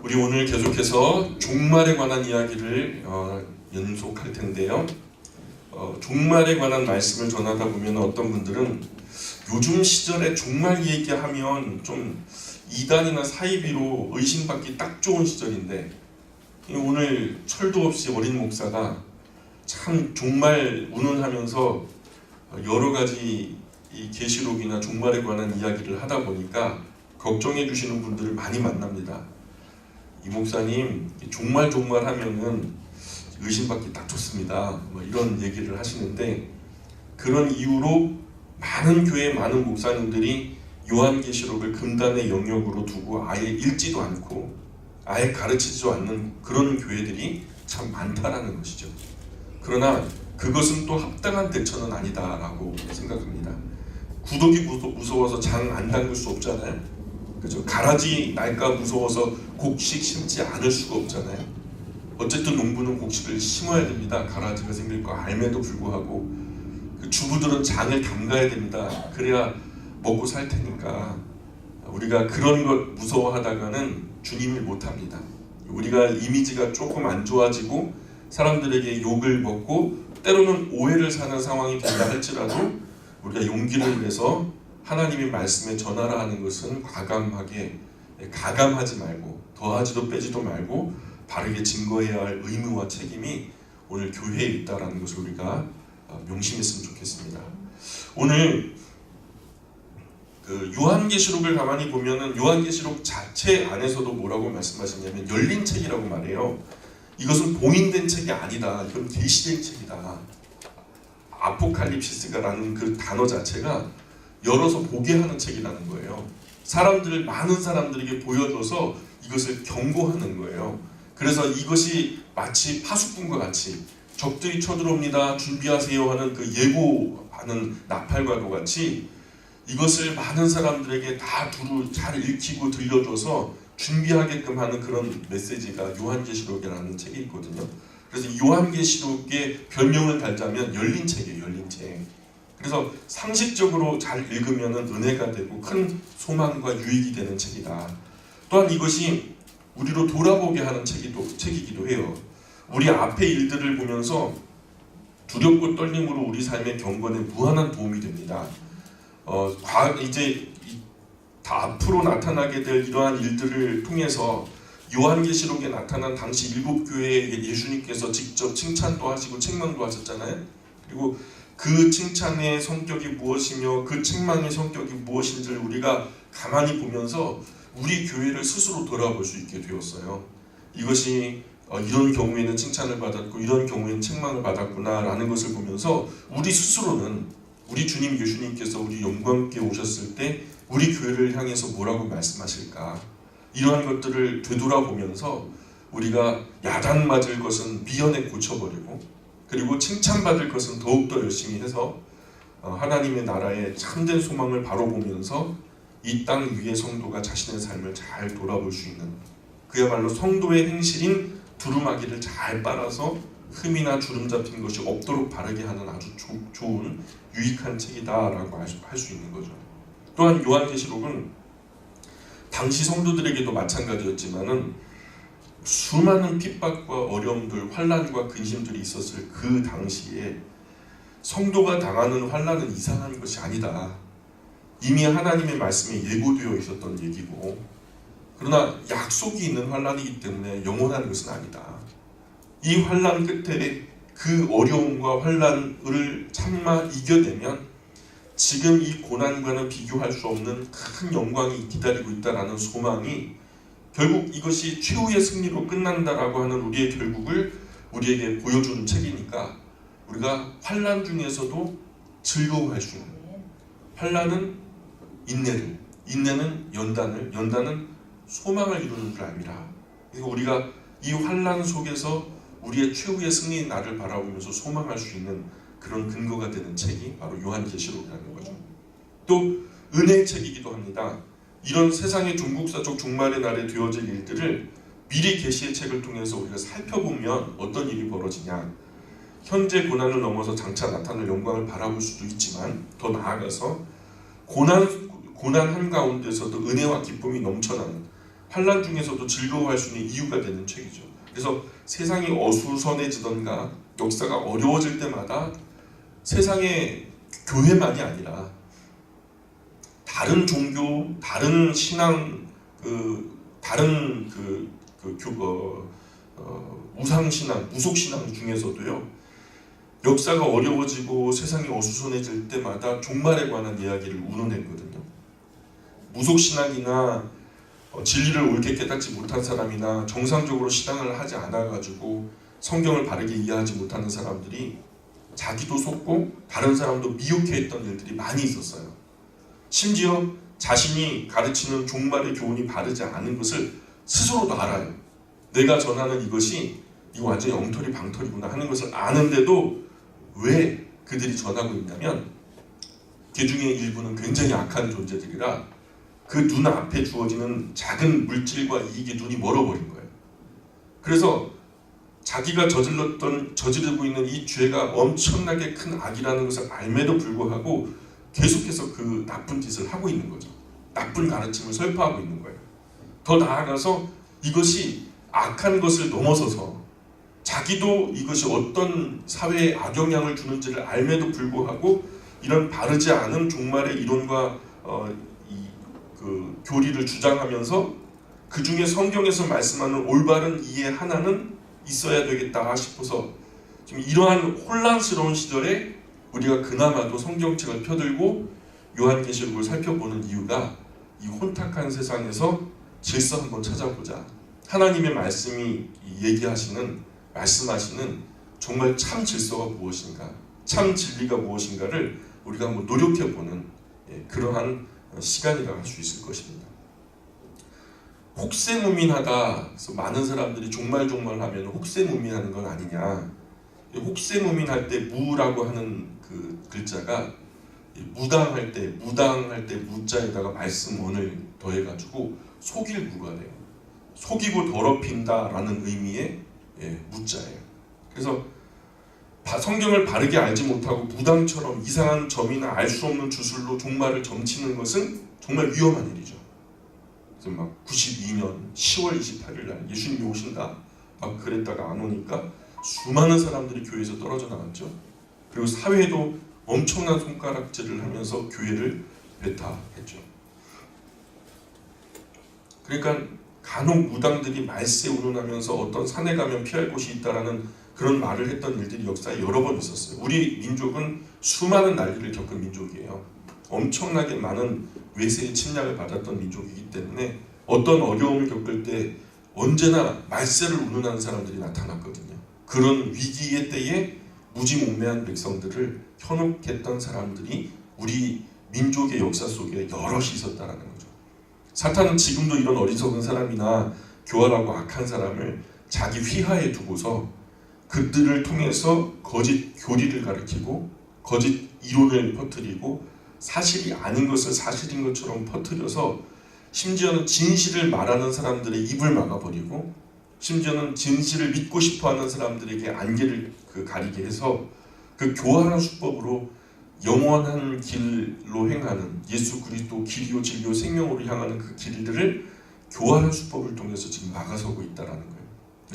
우리 오늘 계속해서 종말에 관한 이야기를 연속할 텐데요. 종말에 관한 말씀을 전하다 보면 어떤 분들은 요즘 시절에 종말 얘기하면 좀 이단이나 사이비로 의심받기 딱 좋은 시절인데, 오늘 철도 없이 어린 목사가 참 종말 운운하면서 여러 가지 이 계시록이나 종말에 관한 이야기를 하다 보니까 걱정해 주시는 분들을 많이 만납니다. 이 목사님 종말 하면은 의심받기 딱 좋습니다, 뭐 이런 얘기를 하시는데, 그런 이유로 많은 교회 많은 목사님들이 요한계시록을 금단의 영역으로 두고 아예 읽지도 않고 아예 가르치지도 않는 그런 교회들이 참 많다라는 것이죠. 그러나 그것은 또 합당한 대처는 아니다라고 생각합니다. 구독이 무서워서 장 안 담글 수 없잖아요. 그죠? 가라지 날까 무서워서 곡식 심지 않을 수가 없잖아요. 어쨌든 농부는 곡식을 심어야 됩니다. 가라지가 생길 거 알매도 불구하고 그 주부들은 장을 담가야 됩니다. 그래야 먹고 살 테니까 우리가 그런 것 무서워하다가는 주님을 못합니다. 우리가 이미지가 조금 안 좋아지고 사람들에게 욕을 먹고 때로는 오해를 사는 상황이 된다 할지라도 우리가 용기를 내서 하나님의 말씀에 전하라 하는 것은 가감하지 말고 더하지도 빼지도 말고 바르게 증거해야 할 의무와 책임이 오늘 교회에 있다라는 것을 우리가 명심했으면 좋겠습니다. 오늘 그 요한계시록을 가만히 보면은 요한계시록 자체 안에서도 뭐라고 말씀하시냐면 열린 책이라고 말해요. 이것은 봉인된 책이 아니다. 이건 계시된 책이다. 아포칼립시스가라는 그 단어 자체가 열어서 보게 하는 책이라는 거예요. 많은 사람들에게 보여줘서 이것을 경고하는 거예요. 그래서 이것이 마치 파수꾼과 같이 적들이 쳐들어옵니다, 준비하세요 하는 그 예고하는 나팔과도 같이 이것을 많은 사람들에게 다 두루 잘 읽히고 들려줘서 준비하게끔 하는 그런 메시지가 요한계시록이라는 책이 있거든요. 그래서 요한계시록의 별명을 달자면 열린 책이에요. 열린 책. 그래서 상식적으로 잘 읽으면 은혜가 되고 큰 소망과 유익이 되는 책이다. 또한 이것이 우리로 돌아보게 하는 책이기도 해요. 우리 앞의 일들을 보면서 두렵고 떨림으로 우리 삶의 경건에 무한한 도움이 됩니다. 이제 다 앞으로 나타나게 될 이러한 일들을 통해서 요한계시록에 나타난 당시 일곱 교회에 예수님께서 직접 칭찬도 하시고 책망도 하셨잖아요. 그리고 그 칭찬의 성격이 무엇이며 그 책망의 성격이 무엇인지를 우리가 가만히 보면서 우리 교회를 스스로 돌아볼 수 있게 되었어요. 이것이 이런 경우에는 칭찬을 받았고 이런 경우에는 책망을 받았구나 라는 것을 보면서 우리 스스로는 우리 주님 예수님께서 우리 영광께 오셨을 때 우리 교회를 향해서 뭐라고 말씀하실까, 이러한 것들을 되돌아보면서 우리가 야단 맞을 것은 미연에 고쳐버리고 그리고 칭찬받을 것은 더욱더 열심히 해서 하나님의 나라의 참된 소망을 바로 보면서 이 땅 위의 성도가 자신의 삶을 잘 돌아볼 수 있는, 그야말로 성도의 행실인 두루마기를 잘 빨아서 흠이나 주름 잡힌 것이 없도록 바르게 하는 아주 좋은 유익한 책이다라고 할 수 있는 거죠. 또한 요한계시록은 당시 성도들에게도 마찬가지였지만은 수많은 핍박과 어려움들, 환난과 근심들이 있었을 그 당시에 성도가 당하는 환난은 이상한 것이 아니다. 이미 하나님의 말씀에 예고되어 있었던 얘기고, 그러나 약속이 있는 환난이기 때문에 영원한 것은 아니다. 이 환난 끝에 그 어려움과 환난을 참아 이겨내면 지금 이 고난과는 비교할 수 없는 큰 영광이 기다리고 있다라는 소망이, 결국 이것이 최후의 승리로 끝난다라고 하는 우리의 결국을 우리에게 보여주는 책이니까 우리가 환난 중에서도 즐거워할 수 있는, 환난은 인내를, 인내는 연단을, 연단은 소망을 이루는 줄 압니다. 그래서 우리가 이 환난 속에서 우리의 최후의 승리의 날을 바라보면서 소망할 수 있는 그런 근거가 되는 책이 바로 요한계시록이라는 거죠. 또 은혜의 책이기도 합니다. 이런 세상의 종국사적 종말의 날에 되어질 일들을 미리 계시의 책을 통해서 우리가 살펴보면 어떤 일이 벌어지냐, 현재 고난을 넘어서 장차 나타날 영광을 바라볼 수도 있지만 더 나아가서 고난 한가운데서도 은혜와 기쁨이 넘쳐나는 환난 중에서도 즐거워할 수 있는 이유가 되는 책이죠. 그래서 세상이 어수선해지던가 역사가 어려워질 때마다 세상의 교회만이 아니라 다른 종교, 다른 신앙, 다른 우상신앙, 무속신앙 중에서도요, 역사가 어려워지고 세상이 어수선해질 때마다 종말에 관한 이야기를 운운했거든요. 무속신앙이나 진리를 옳게 깨닫지 못한 사람이나 정상적으로 신앙을 하지 않아가지고 성경을 바르게 이해하지 못하는 사람들이 자기도 속고 다른 사람도 미혹해했던 일들이 많이 있었어요. 심지어 자신이 가르치는 종말의 교훈이 바르지 않은 것을 스스로도 알아요. 내가 전하는 이것이 이거 완전히 엉터리 방터리구나 하는 것을 아는데도 왜 그들이 전하고 있냐면 그 중에 일부는 굉장히 악한 존재들이라 그 눈앞에 주어지는 작은 물질과 이익에 눈이 멀어버린 거예요. 그래서 자기가 저지르고 있는 이 죄가 엄청나게 큰 악이라는 것을 알매도 불구하고 계속해서 그 나쁜 짓을 하고 있는 거죠. 나쁜 가르침을 설파하고 있는 거예요. 더 나아가서 이것이 악한 것을 넘어서서 자기도 이것이 어떤 사회에 악영향을 주는지를 알매도 불구하고 이런 바르지 않은 종말의 이론과 교리를 주장하면서 그 중에 성경에서 말씀하는 올바른 이해 하나는 있어야 되겠다 싶어서 지금 이러한 혼란스러운 시절에 우리가 그나마도 성경책을 펴들고 요한계시록을 살펴보는 이유가 이 혼탁한 세상에서 질서 한번 찾아보자. 하나님의 말씀이 말씀하시는 정말 참 질서가 무엇인가, 참 진리가 무엇인가를 우리가 한번 노력해보는 그러한 시간이라 할 수 있을 것입니다. 혹세무민하다. 그래서 많은 사람들이 종말하면 혹세무민하는 건 아니냐. 혹세무민할 때 무라고 하는 그 글자가 무당할 때 무자에다가 말씀원을 더해가지고 속일 무가 돼요. 속이고 더럽힌다라는 의미의 무자예요. 그래서 성경을 바르게 알지 못하고 무당처럼 이상한 점이나 알 수 없는 주술로 종말을 점치는 것은 정말 위험한 일이죠. 그래서 막 92년 10월 28일 날 예수님이 오신다 막 그랬다가 안 오니까 수많은 사람들이 교회에서 떨어져 나갔죠. 그리고 사회도 엄청난 손가락질을 하면서 교회를 배타했죠. 그러니까 간혹 무당들이 말세 운운하면서 어떤 산에 가면 피할 곳이 있다라는 그런 말을 했던 일들이 역사에 여러 번 있었어요. 우리 민족은 수많은 난리를 겪은 민족이에요. 엄청나게 많은 외세의 침략을 받았던 민족이기 때문에 어떤 어려움을 겪을 때 언제나 말세를 운운하는 사람들이 나타났거든요. 그런 위기의 때에 무지몽매한 백성들을 현혹했던 사람들이 우리 민족의 역사 속에 여럿이 있었다는 거죠. 사탄은 지금도 이런 어리석은 사람이나 교활하고 악한 사람을 자기 휘하에 두고서 그들을 통해서 거짓 교리를 가르치고 거짓 이론을 퍼뜨리고 사실이 아닌 것을 사실인 것처럼 퍼뜨려서 심지어는 진실을 말하는 사람들의 입을 막아버리고 심지어는 진실을 믿고 싶어하는 사람들에게 안개를 가리게 해서 그 교활한 수법으로 영원한 길로 행하는 예수 그리스도 길이요 진리요 생명으로 향하는 그 길들을 교활한 수법을 통해서 지금 막아서고 있다는 거예요.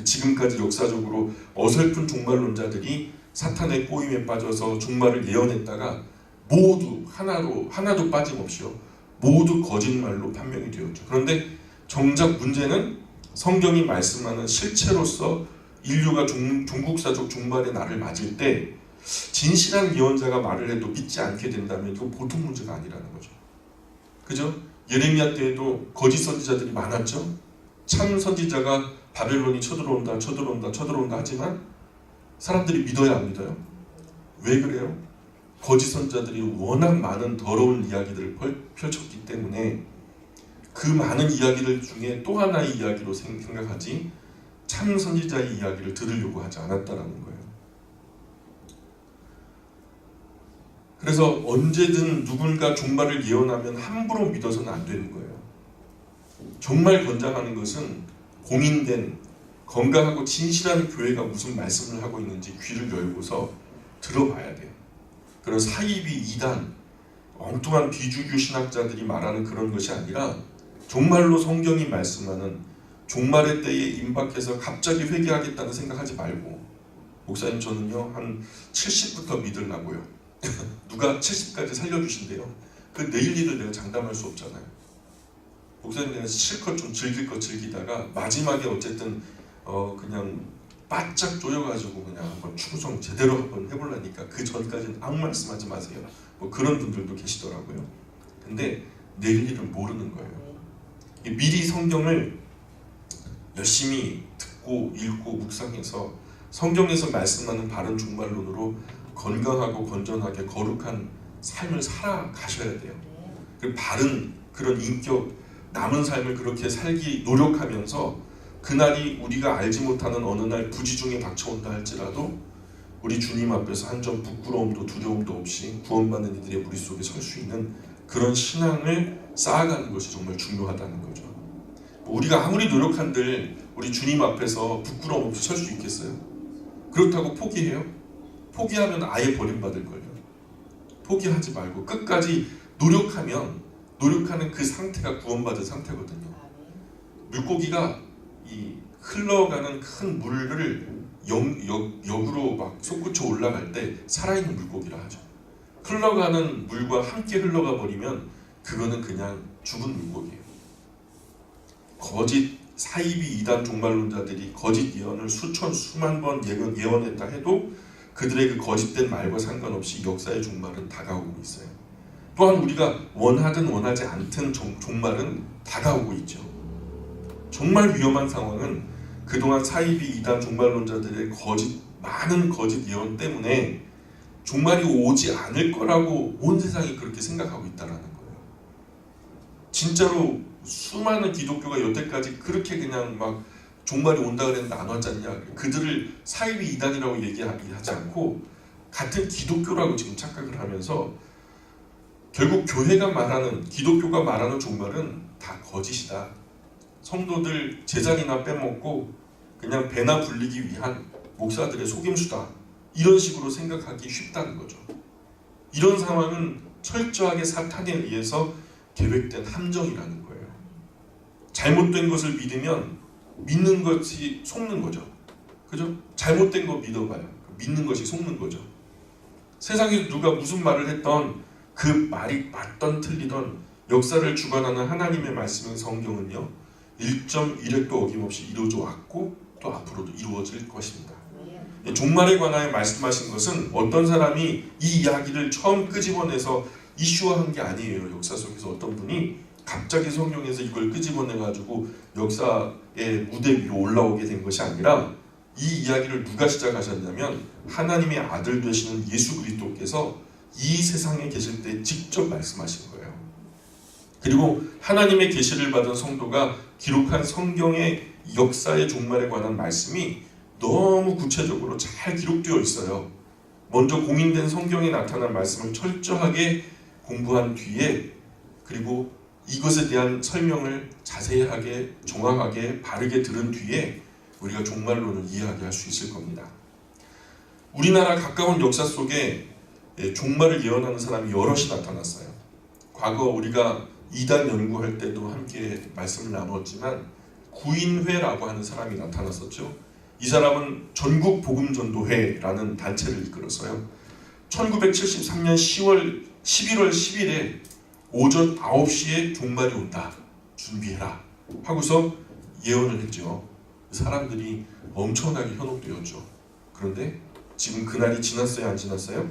지금까지 역사적으로 어설픈 종말론자들이 사탄의 꼬임에 빠져서 종말을 예언했다가 모두 하나도 빠짐없이요 모두 거짓말로 판명이 되었죠. 그런데 정작 문제는 성경이 말씀하는 실체로서 인류가 종국사적 종말의 날을 맞을 때 진실한 예언자가 말을 해도 믿지 않게 된다면 이거 보통 문제가 아니라는 거죠. 그죠? 예레미야 때에도 거짓 선지자들이 많았죠. 참 선지자가 바벨론이 쳐들어온다 하지만 사람들이 믿어야 안 믿어요? 왜 그래요? 거짓 선지자들이 워낙 많은 더러운 이야기들을 펼쳤기 때문에 그 많은 이야기들 중에 또 하나의 이야기로 생각하지 참 선지자의 이야기를 들으려고 하지 않았다는 거예요. 그래서 언제든 누군가 종말을 예언하면 함부로 믿어서는 안 되는 거예요. 정말 권장하는 것은 공인된 건강하고 진실한 교회가 무슨 말씀을 하고 있는지 귀를 열고서 들어봐야 돼요. 그런 사이비 이단, 엉뚱한 비주류 신학자들이 말하는 그런 것이 아니라 정말로 성경이 말씀하는 종말의 때에 임박해서 갑자기 회개하겠다는 생각하지 말고, 목사님 저는요 한 70부터 믿으려고요. 누가 70까지 살려주신대요. 그 내일 일을 내가 장담할 수 없잖아요. 목사님 내가 실컷 좀 즐길 거 즐기다가 마지막에 어쨌든 그냥 바짝 조여가지고 그냥 한번 충성 제대로 한번 해보려니까 그 전까지는 아무 말씀하지 마세요. 뭐 그런 분들도 계시더라고요. 근데 내일 일은 모르는 거예요. 미리 성경을 열심히 듣고 읽고 묵상해서 성경에서 말씀하는 바른 종말론으로 건강하고 건전하게 거룩한 삶을 살아가셔야 돼요. 그리고 바른 그런 인격, 남은 삶을 그렇게 살기 노력하면서 그날이 우리가 알지 못하는 어느 날 부지중에 닥쳐온다 할지라도 우리 주님 앞에서 한 점 부끄러움도 두려움도 없이 구원받는 이들의 무리 속에 설 수 있는 그런 신앙을 쌓아가는 것이 정말 중요하다는 거죠. 우리가 아무리 노력한들 우리 주님 앞에서 부끄러움 없이 설 수 있겠어요? 그렇다고 포기해요? 포기하면 아예 버림받을걸요. 포기하지 말고 끝까지 노력하는 그 상태가 구원받은 상태거든요. 물고기가 이 흘러가는 큰 물을 역으로 막 솟구쳐 올라갈 때 살아있는 물고기라 하죠. 흘러가는 물과 함께 흘러가 버리면 그거는 그냥 죽은 물고기예요. 거짓 사이비 이단 종말론자들이 거짓 예언을 수만 번 예언했다 해도 그들의 그 거짓된 말과 상관없이 역사의 종말은 다가오고 있어요. 또한 우리가 원하든 원하지 않든 종말은 다가오고 있죠. 정말 위험한 상황은 그동안 사이비 이단 종말론자들의 많은 거짓 예언 때문에 종말이 오지 않을 거라고 온 세상이 그렇게 생각하고 있다는 거예요. 진짜로 수많은 기독교가 여태까지 그렇게 그냥 막 종말이 온다 그랬는데 안 왔잖냐. 그들을 사이비 이단이라고 얘기하지 않고 같은 기독교라고 지금 착각을 하면서 결국 기독교가 말하는 종말은 다 거짓이다. 성도들 재산이나 빼먹고 그냥 배나 불리기 위한 목사들의 속임수다. 이런 식으로 생각하기 쉽다는 거죠. 이런 상황은 철저하게 사탄에 의해서 계획된 함정이라는 거예요. 잘못된 것을 믿으면 믿는 것이 속는 거죠. 그죠? 잘못된 거 믿어봐요. 믿는 것이 속는 거죠. 세상에 누가 무슨 말을 했던 그 말이 맞던 틀리던 역사를 주관하는 하나님의 말씀인 성경은요 1.1획도 어김없이 이루어져 왔고 또 앞으로도 이루어질 것입니다. 종말에 관하여 말씀하신 것은 어떤 사람이 이 이야기를 처음 끄집어내서 이슈화한 게 아니에요. 역사 속에서 어떤 분이 갑자기 성경에서 이걸 끄집어내가지고 역사의 무대 위로 올라오게 된 것이 아니라 이 이야기를 누가 시작하셨냐면 하나님의 아들 되시는 예수 그리스도께서 이 세상에 계실 때 직접 말씀하신 거예요. 그리고 하나님의 계시를 받은 성도가 기록한 성경의 역사의 종말에 관한 말씀이 너무 구체적으로 잘 기록되어 있어요. 먼저 공인된 성경에 나타난 말씀을 철저하게 공부한 뒤에 그리고 이것에 대한 설명을 자세하게 정확하게 바르게 들은 뒤에 우리가 종말론을 이해하게 할 수 있을 겁니다. 우리나라 가까운 역사 속에 종말을 예언하는 사람이 여럿이 나타났어요. 과거 우리가 이단 연구할 때도 함께 말씀을 나누었지만 구인회라고 하는 사람이 나타났었죠. 이 사람은 전국복음전도회라는 단체를 이끌었어요. 1973년 11월 10일에 오전 9시에 종말이 온다. 준비해라. 하고서 예언을 했죠. 사람들이 엄청나게 현혹되었죠. 그런데 지금 그날이 지났어요? 안 지났어요?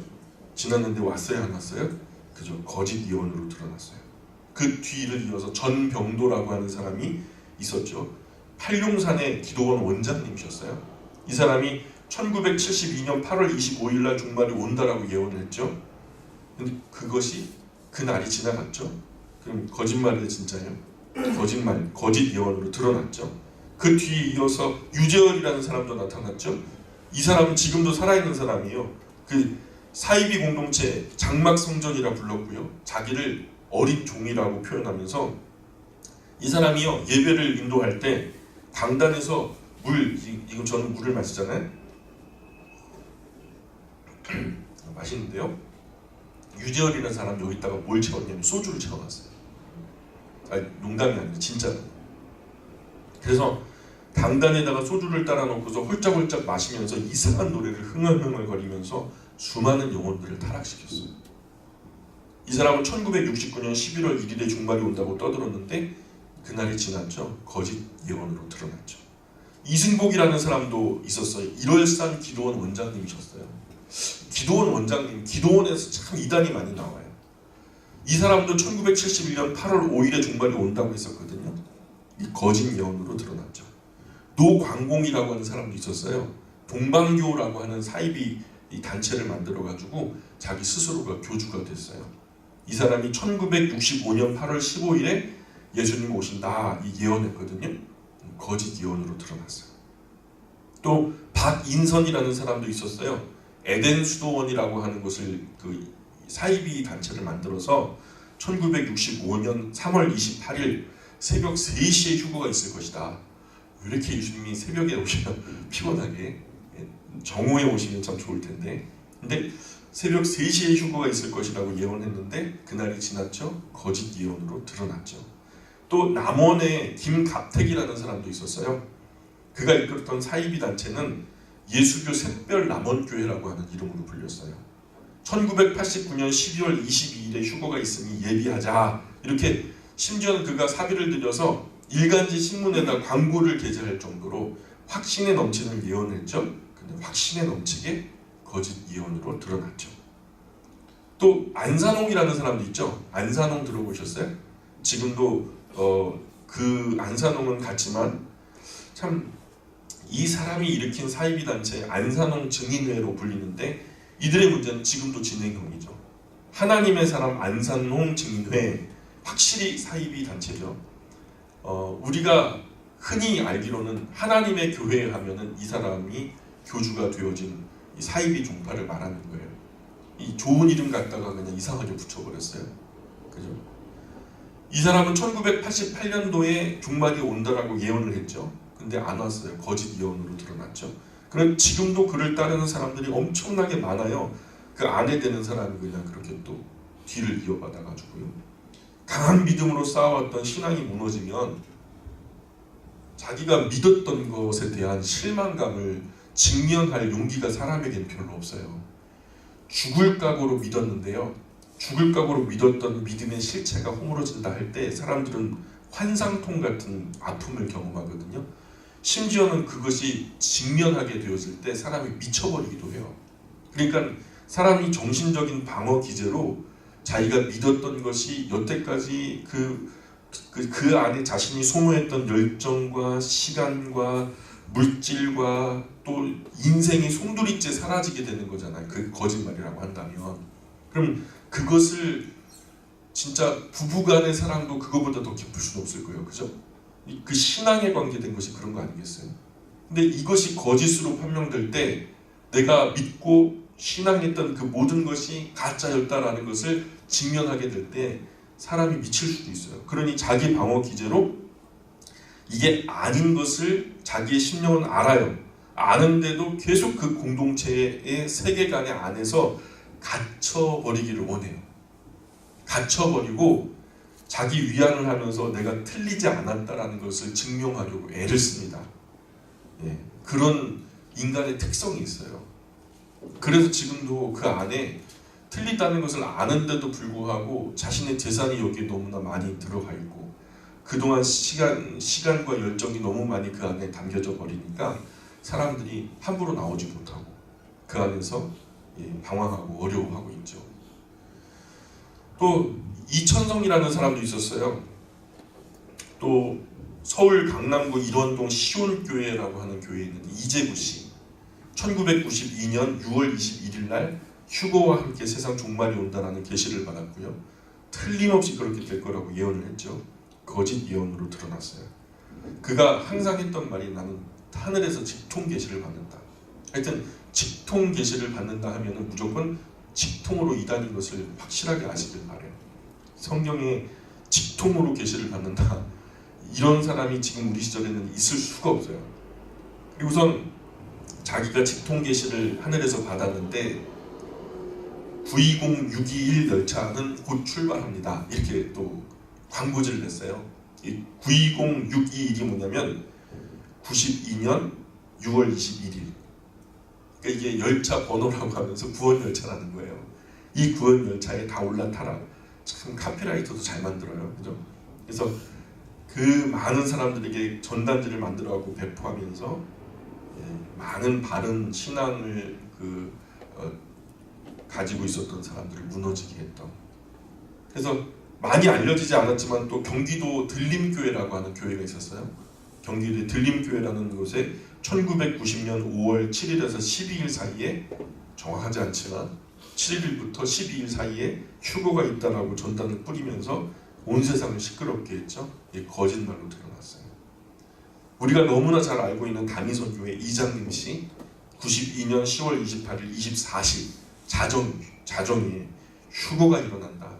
지났는데 왔어요? 안 왔어요? 그죠? 거짓 예언으로 드러났어요. 그 뒤를 이어서 전병도라고 하는 사람이 있었죠. 팔룡산의 기도원 원장님이셨어요. 이 사람이 1972년 8월 25일 날 종말이 온다라고 예언을 했죠. 근데 그것이 그 날이 지나갔죠. 그럼 거짓말이에요, 진짜예요? 거짓 예언으로 드러났죠. 그 뒤에 이어서 유재열이라는 사람도 나타났죠. 이 사람은 지금도 살아있는 사람이에요. 그 사이비 공동체 장막성전이라 불렀고요. 자기를 어린 종이라고 표현하면서 이 사람이요 예배를 인도할 때 강단에서 이거 저는 물을 마시잖아요. 마시는데요. 유재열이라는 사람 여기다가 뭘 채웠냐면 소주를 채워놨어요. 농담이 아니라 진짜로. 그래서 강단에다가 소주를 따라 놓고서 홀짝홀짝 마시면서 이상한 노래를 흥얼흥얼거리면서 수많은 영혼들을 타락시켰어요. 이 사람은 1969년 11월 1일에 종말이 온다고 떠들었는데 그날이 지났죠. 거짓 예언으로 드러났죠. 이승복이라는 사람도 있었어요. 1월산 기도원 원장님이셨어요. 기도원 원장님, 기도원에서 참 이단이 많이 나와요. 이 사람도 1971년 8월 5일에 종말이 온다고 했었거든요. 이 거짓 예언으로 드러났죠. 노광공이라고 하는 사람도 있었어요. 동방교라고 하는 사이비 단체를 만들어가지고 자기 스스로가 교주가 됐어요. 이 사람이 1965년 8월 15일에 예수님 오신다 이 예언했거든요. 거짓 예언으로 드러났어요. 또 박인선이라는 사람도 있었어요. 에덴 수도원이라고 하는 곳을 그 사이비 단체를 만들어서 1965년 3월 28일 새벽 3시에 휴거가 있을 것이다. 왜 이렇게 예수님이 새벽에 오시면 피곤하게, 정오에 오시면 참 좋을 텐데, 근데 새벽 3시에 휴거가 있을 것이라고 예언했는데 그날이 지났죠. 거짓 예언으로 드러났죠. 또 남원에 김갑택이라는 사람도 있었어요. 그가 이끌었던 사이비 단체는 예수교 샛별 남원교회라고 하는 이름으로 불렸어요. 1989년 12월 22일에 휴거가 있으니 예비하자, 이렇게 심지어는 그가 사비를 들여서 일간지 신문에다 광고를 게재할 정도로 확신에 넘치는 예언을 했죠. 근데 확신에 넘치게 거짓 예언으로 드러났죠. 또 안산홍이라는 사람도 있죠. 안산홍 들어보셨어요? 지금도 그 안산홍은 같지만 참 이 사람이 일으킨 사이비 단체 안산홍 증인회로 불리는데 이들의 문제는 지금도 진행형이죠. 하나님의 사람 안산홍 증인회, 확실히 사이비 단체죠. 우리가 흔히 알기로는 하나님의 교회 하면은 이 사람이 교주가 되어진 이 사이비 종파를 말하는 거예요. 이 좋은 이름 갖다가 그냥 이상하게 붙여버렸어요. 그죠? 이 사람은 1988년도에 종말이 온다라고 예언을 했죠. 근데 안 왔어요. 거짓 예언으로 드러났죠. 그럼 지금도 그를 따르는 사람들이 엄청나게 많아요. 그 안에 되는 사람이 그냥 그렇게 또 뒤를 이어받아가지고요. 강한 믿음으로 쌓아왔던 신앙이 무너지면 자기가 믿었던 것에 대한 실망감을 직면할 용기가 사람에겐 별로 없어요. 죽을 각오로 믿었는데요. 죽을 각오로 믿었던 믿음의 실체가 허물어진다 할 때 사람들은 환상통 같은 아픔을 경험하거든요. 심지어는 그것이 직면하게 되었을 때 사람이 미쳐버리기도 해요. 그러니까 사람이 정신적인 방어 기제로 자기가 믿었던 것이 여태까지 그 안에 자신이 소모했던 열정과 시간과 물질과 또 인생이 송두리째 사라지게 되는 거잖아요. 그 거짓말이라고 한다면. 그럼 그것을 진짜 부부간의 사랑도 그거보다 더 깊을 수는 없을 거예요. 그죠? 그 신앙에 관계된 것이 그런 거 아니겠어요? 근데 이것이 거짓으로 판명될 때 내가 믿고 신앙했던 그 모든 것이 가짜였다라는 것을 직면하게 될 때 사람이 미칠 수도 있어요. 그러니 자기 방어 기제로 이게 아닌 것을 자기의 심령은 알아요. 아는데도 계속 그 공동체의 세계관의 안에서 갇혀버리기를 원해요. 갇혀버리고 자기 위안을 하면서 내가 틀리지 않았다라는 것을 증명하려고 애를 씁니다. 그런 인간의 특성이 있어요. 그래서 지금도 그 안에 틀리다는 것을 아는데도 불구하고 자신의 재산이 여기에 너무나 많이 들어가 있고 그동안 시간과 열정이 너무 많이 그 안에 담겨져 버리니까 사람들이 함부로 나오지 못하고 그 안에서 방황하고 어려워하고 있죠. 또 이천성이라는 사람도 있었어요. 또 서울 강남구 일원동 시온교회라고 하는 교회에 있는 이재구씨, 1992년 6월 21일 날 휴거와 함께 세상 종말이 온다라는 계시를 받았고요. 틀림없이 그렇게 될 거라고 예언을 했죠. 거짓 예언으로 드러났어요. 그가 항상 했던 말이 나는 하늘에서 직통 계시를 받는다. 하여튼 직통 계시를 받는다 하면은 무조건 직통으로 이단인 것을 확실하게 아시길 바래요. 성경에 직통으로 계시를 받는다. 이런 사람이 지금 우리 시절에는 있을 수가 없어요. 그리고 우선 자기가 직통 계시를 하늘에서 받았는데 920-621 열차는 곧 출발합니다. 이렇게 또 광고지를 냈어요. 이 920621이 뭐냐면 92년 6월 21일. 그러니까 이게 열차 번호라고 하면서 구원 열차라는 거예요. 이 구원 열차에 다 올라타라. 참 카피라이터도 잘 만들어요, 그죠? 그래서 그 많은 사람들에게 전단지를 만들어갖고 배포하면서 많은 바른 신앙을 가지고 있었던 사람들을 무너지게 했던. 그래서 많이 알려지지 않았지만 또 경기도 들림교회라고 하는 교회가 있었어요. 경기도의 들림교회라는 곳에 1990년 5월 7일에서 12일 사이에, 정확하지 않지만 7일부터 12일 사이에 휴거가 있다라고 전단을 뿌리면서 온 세상을 시끄럽게 했죠. 이게 거짓말로 드러났어요. 우리가 너무나 잘 알고 있는 다미선교회 이장림 씨 92년 10월 28일 24시 자정에 휴거가 일어난다.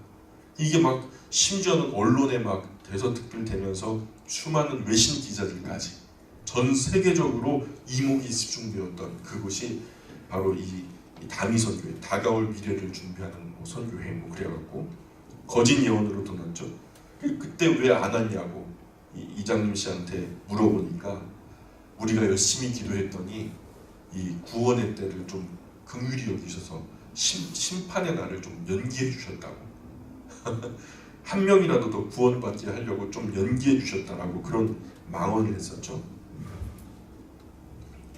이게 막 심지어는 언론에 막 대서특필되면서 수많은 외신 기자들까지 전 세계적으로 이목이 집중되었던 그곳이 바로 이 다미선교회, 다가올 미래를 준비하는 선교회 그래갖고 거짓 예언으로 떠났죠. 그때 왜 안 왔냐고 이장림 씨한테 물어보니까 우리가 열심히 기도했더니 이 구원의 때를 좀 긍휼히 여기셔서 심판의 날을 좀 연기해 주셨다고. 한 명이라도 더 구원받게 하려고 좀 연기해 주셨다라고 그런 망언을 했었죠.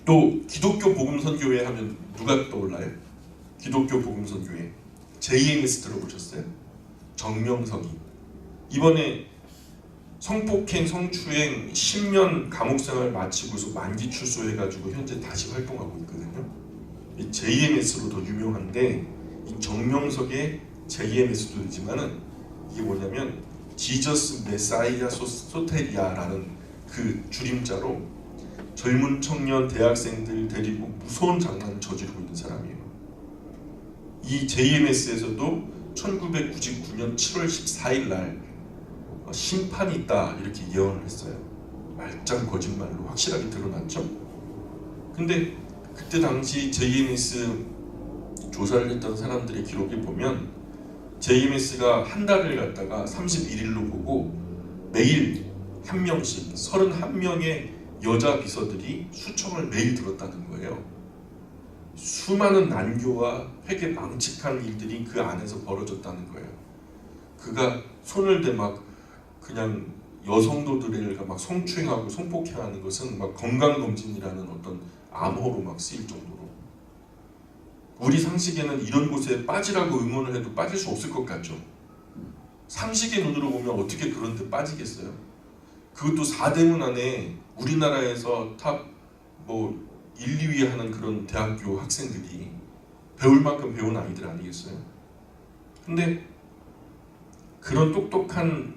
또 기독교 복음선교회 하면 누가 떠올라요? 기독교 복음선교회 JMS 들어보셨어요? 정명석이 이번에 성폭행, 성추행 10년 감옥생활 마치고서 만기 출소해가지고 현재 다시 활동하고 있거든요. 이 JMS로 더 유명한데 이 정명석의 JMS도 있지만은 이게 뭐냐면 지저스 메사이아 소테리아라는 그 줄임자로 젊은 청년 대학생들 데리고 무서운 장난을 저지르고 있는 사람이에요. 이 JMS에서도 1999년 7월 14일 날 심판이 있다 이렇게 예언을 했어요. 말짱 거짓말로 확실하게 드러났죠. 근데 그때 당시 JMS 조사를 했던 사람들의 기록을 보면 JMS가 한 달을 갖다가 31일로 보고 매일 한 명씩 31명의 여자 비서들이 수청을 매일 들었다는 거예요. 수많은 난교와 회개 망측한 일들이 그 안에서 벌어졌다는 거예요. 그가 손을 대 막 그냥 여성도들을 막 성추행하고 성폭행하는 것은 막 건강검진이라는 어떤 암호로 막 쓰일 정도로, 우리 상식에는 이런 곳에 빠지라고 응원을 해도 빠질 수 없을 것 같죠. 상식의 눈으로 보면 어떻게 그런 데 빠지겠어요? 그것도 4대문 안에 우리나라에서 탑 1, 2위 하는 그런 대학교 학생들이 배울 만큼 배운 아이들 아니겠어요? 근데 그런 똑똑한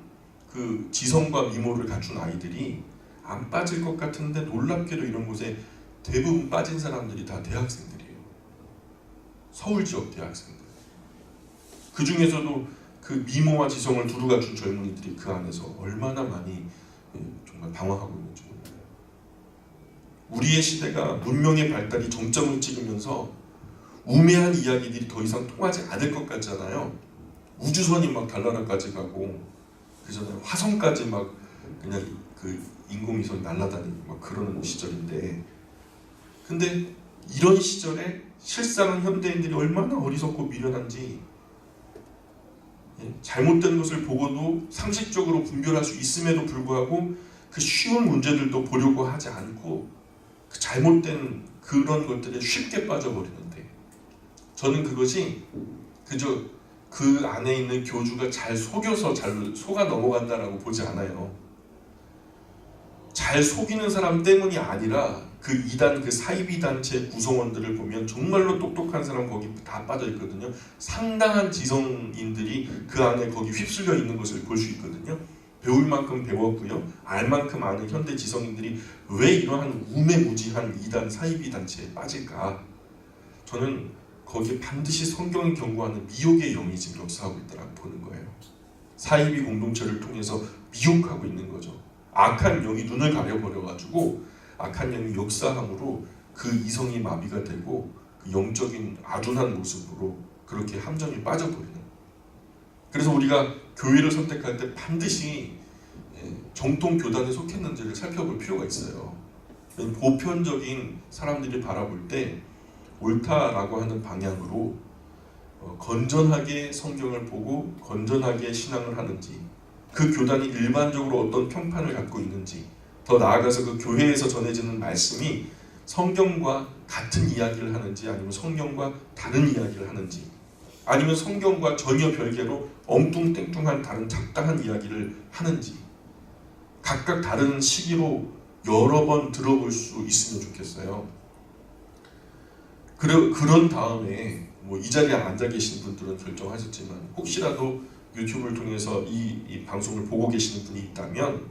그 지성과 미모를 갖춘 아이들이 안 빠질 것 같은데 놀랍게도 이런 곳에 대부분 빠진 사람들이 다 대학생들이에요. 서울 지역 대학생들. 그 중에서도 그 미모와 지성을 두루 갖춘 젊은이들이 그 안에서 얼마나 많이 정말 방황하고 있는지 몰라요. 우리의 시대가 문명의 발달이 정점을 찍으면서 우매한 이야기들이 더 이상 통하지 않을 것 같잖아요. 우주선이 막 달나라까지 가고 그전에 화성까지 막 그냥 그 인공위성이 날아다니고 막 그러는 시절인데, 근데 이런 시절에 실상은 현대인들이 얼마나 어리석고 미련한지, 잘못된 것을 보고도 상식적으로 분별할 수 있음에도 불구하고 그 쉬운 문제들도 보려고 하지 않고 그 잘못된 그런 것들에 쉽게 빠져버리는데, 저는 그것이 그저 그 안에 있는 교주가 잘 속여서 잘 속아 넘어간다라고 보지 않아요. 잘 속이는 사람 때문이 아니라 그 이단, 그 사이비 단체 구성원들을 보면 정말로 똑똑한 사람 거기 다 빠져 있거든요. 상당한 지성인들이 그 안에 거기 휩쓸려 있는 것을 볼 수 있거든요. 배울 만큼 배웠고요, 알 만큼 아는 현대 지성인들이 왜 이러한 우매무지한 이단, 사이비 단체에 빠질까? 저는 거기에 반드시 성경이 경고하는 미혹의 영이 지금 역사하고 있다고 보는 거예요. 사이비 공동체를 통해서 미혹하고 있는 거죠. 악한 영이 눈을 가려버려가지고 악한 영이 역사함으로 그 이성이 마비가 되고 그 영적인 아둔한 모습으로 그렇게 함정에 빠져버리는. 그래서 우리가 교회를 선택할 때 반드시 정통 교단에 속했는지를 살펴볼 필요가 있어요. 보편적인 사람들이 바라볼 때 옳다라고 하는 방향으로 건전하게 성경을 보고 건전하게 신앙을 하는지, 그 교단이 일반적으로 어떤 평판을 갖고 있는지, 더 나아가서 그 교회에서 전해지는 말씀이 성경과 같은 이야기를 하는지 아니면 성경과 다른 이야기를 하는지, 아니면 성경과 전혀 별개로 엉뚱땡뚱한 다른 잡다한 이야기를 하는지, 각각 다른 시기로 여러 번 들어볼 수 있으면 좋겠어요. 그런 다음에 이 자리에 앉아 계신 분들은 결정하셨지만 혹시라도 유튜브를 통해서 이 방송을 보고 계시는 분이 있다면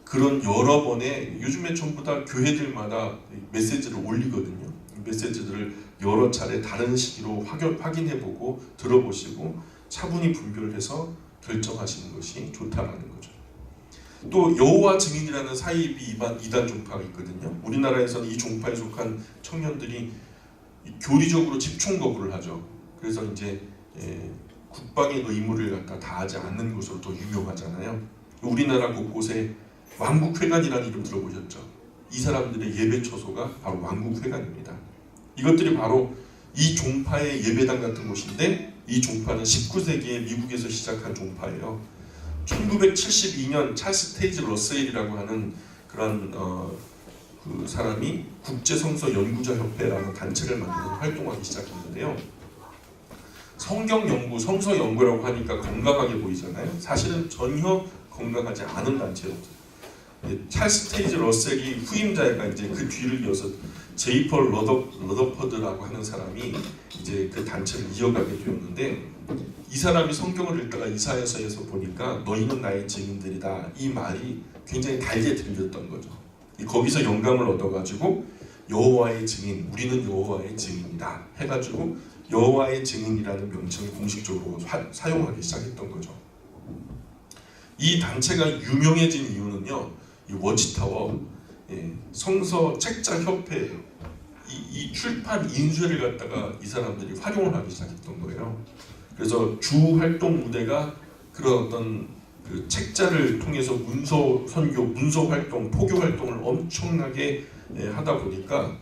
그런 여러 번의, 요즘에 전부 다 교회들마다 메시지를 올리거든요. 메시지들을 여러 차례 다른 시기로 확인해보고 들어보시고 차분히 분별해서 결정하시는 것이 좋다라는 거죠. 또 여호와 증인이라는 사이비 이단 종파가 있거든요. 우리나라에서는 이 종파에 속한 청년들이 교리적으로 집총 거부를 하죠. 그래서 이제 국방의 의무를 갖다 다하지 않는 것으로 더 유명하잖아요. 우리나라 곳곳에 왕국회관이라는 이름 들어보셨죠? 이 사람들의 예배 처소가 바로 왕국회관입니다. 이것들이 바로 이 종파의 예배당 같은 곳인데, 이 종파는 19세기에 미국에서 시작한 종파예요. 1972년 찰스 테이지 러셀이라고 하는 그런 그 사람이 국제성서 연구자 협회라는 단체를 만드는 활동하기 시작했는데요. 성경 연구, 성서 연구라고 하니까 건강하게 보이잖아요. 사실은 전혀 건강하지 않은 단체였죠. 찰스 테이지 러셀이 후임자가 이제 그 뒤를 이어서 제이펄 러더퍼드라고 하는 사람이 이제 그 단체를 이어가게 되었는데, 이 사람이 성경을 읽다가 이사야서에서 보니까 너희는 나의 증인들이다, 이 말이 굉장히 달게 들렸던 거죠. 거기서 영감을 얻어가지고 여호와의 증인, 우리는 여호와의 증인이다 해가지고 여호와의 증인이라는 명칭을 공식적으로 사용하기 시작했던 거죠. 이 단체가 유명해진 이유는요, 이 워치타워, 성서 책자 협회, 이 출판 인쇄를 갖다가 이 사람들이 활용을 하기 시작했던 거예요. 그래서 주 활동 무대가 그런 어떤 그 책자를 통해서 문서 선교, 문서 활동, 포교 활동을 엄청나게 하다 보니까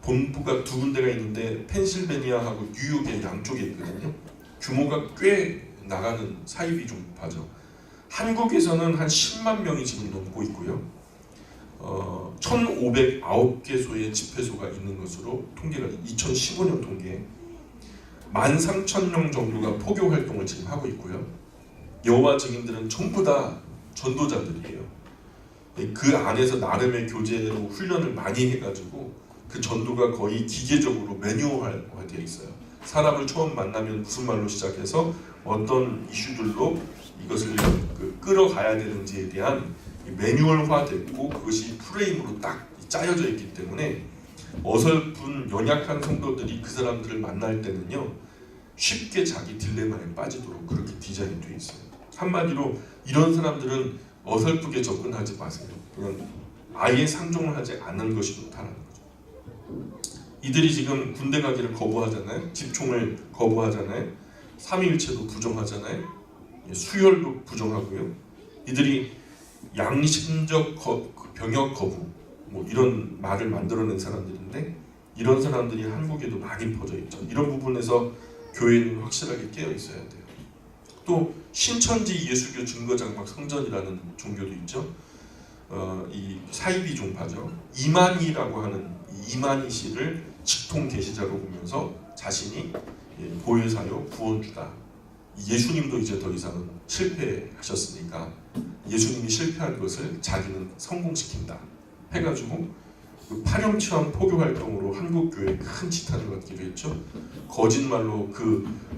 본부가 두 군데가 있는데 펜실베니아하고 뉴욕의 양쪽에 있거든요. 규모가 꽤 나가는 사이비 종파죠. 한국에서는 한 10만 명이 지금 넘고 있고요. 1,509개소의 집회소가 있는 것으로 통계가 2015년 통계 13,000명 정도가 포교 활동을 지금 하고 있고요. 여호와 증인들은 전부 다 전도자들이에요. 그 안에서 나름의 교제로 훈련을 많이 해가지고 그 전도가 거의 기계적으로 매뉴얼화되어 있어요. 사람을 처음 만나면 무슨 말로 시작해서 어떤 이슈들로 이것을 끌어가야 되는지에 대한 매뉴얼화됐고 그것이 프레임으로 딱 짜여져 있기 때문에 어설픈 연약한 성도들이 그 사람들을 만날 때는요, 쉽게 자기 딜레마에 빠지도록 그렇게 디자인이 되어 있어요. 한마디로 이런 사람들은 어설프게 접근하지 마세요. 그냥 아예 상종을 하지 않는 것이 좋다는 거죠. 이들이 지금 군대 가기를 거부하잖아요. 집총을 거부하잖아요. 삼위일체도 부정하잖아요. 수혈도 부정하고요. 이들이 양심적 병역 거부, 이런 말을 만들어낸 사람들인데, 이런 사람들이 한국에도 많이 퍼져 있죠. 이런 부분에서 교회는 확실하게 깨어 있어야 돼요. 또 신천지 예수교 증거장막 성전이라는 종교도 있죠. 이 사이비 종파죠. 이만희라고 하는 이만희 씨를 직통 계시자로 보면서 자신이 보혜사요 구원주다. 예수님도 이제 더 이상은 실패하셨으니까 예수님이 실패한 것을 자기는 성공시킨다 해가지고 그 파렴치한 포교 활동으로 한국 교회에 큰 지탄을 받기도 했죠. 거짓말로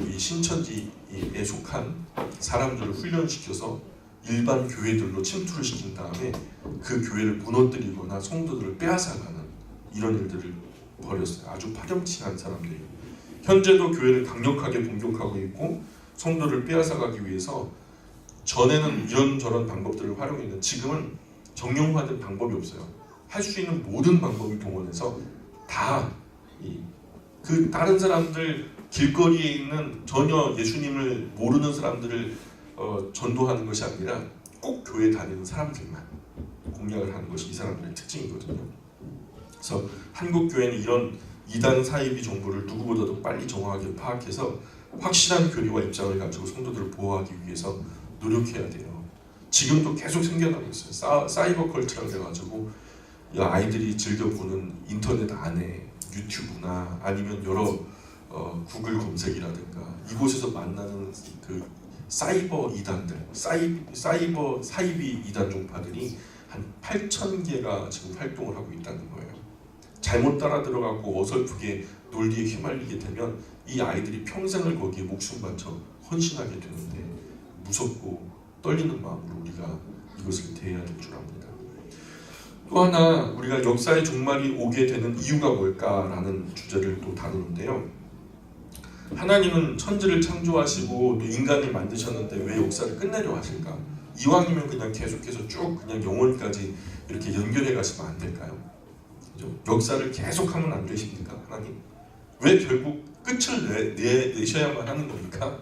이 신천지에 속한 사람들을 훈련시켜서 일반 교회들로 침투를 시킨 다음에 그 교회를 무너뜨리거나 성도들을 빼앗아가는 이런 일들을 벌였어요. 아주 파렴치한 사람들이. 현재도 교회를 강력하게 공격하고 있고 성도를 빼앗아가기 위해서 전에는 이런저런 방법들을 활용했는데 지금은 정형화된 방법이 없어요. 할 수 있는 모든 방법을 동원해서 다 그 다른 사람들, 길거리에 있는 전혀 예수님을 모르는 사람들을 전도하는 것이 아니라 꼭 교회 다니는 사람들만 공략을 하는 것이 이 사람들의 특징이거든요. 그래서 한국 교회는 이런 이단 사이비 정보를 누구보다도 빨리 정확하게 파악해서 확실한 교리와 입장을 가지고 성도들을 보호하기 위해서 노력해야 돼요. 지금도 계속 생겨나고 있어요. 사이버 컬트라고 해가지고 아이들이 즐겨보는 인터넷 안에 유튜브나 아니면 여러 구글 검색이라든가 이곳에서 만나는 그 사이버 이단들, 사이버 사이비 이단 종파들이 한 8,000개가 지금 활동을 하고 있다는 거예요. 잘못 따라 들어가고 어설프게 논리에 휘말리게 되면 이 아이들이 평생을 거기에 목숨 바쳐 헌신하게 되는데 무섭고 떨리는 마음으로 우리가 이것을 대해야 될 줄 압니다. 또 하나 우리가 역사의 종말이 오게 되는 이유가 뭘까라는 주제를 또 다루는데요. 하나님은 천지를 창조하시고 또 인간을 만드셨는데 왜 역사를 끝내려 하실까? 이왕이면 그냥 계속해서 쭉 그냥 영원까지 이렇게 연결해 가시면 안 될까요? 그죠? 역사를 계속하면 안 되십니까? 하나님? 왜 결국 끝을 내셔야만 하는 겁니까?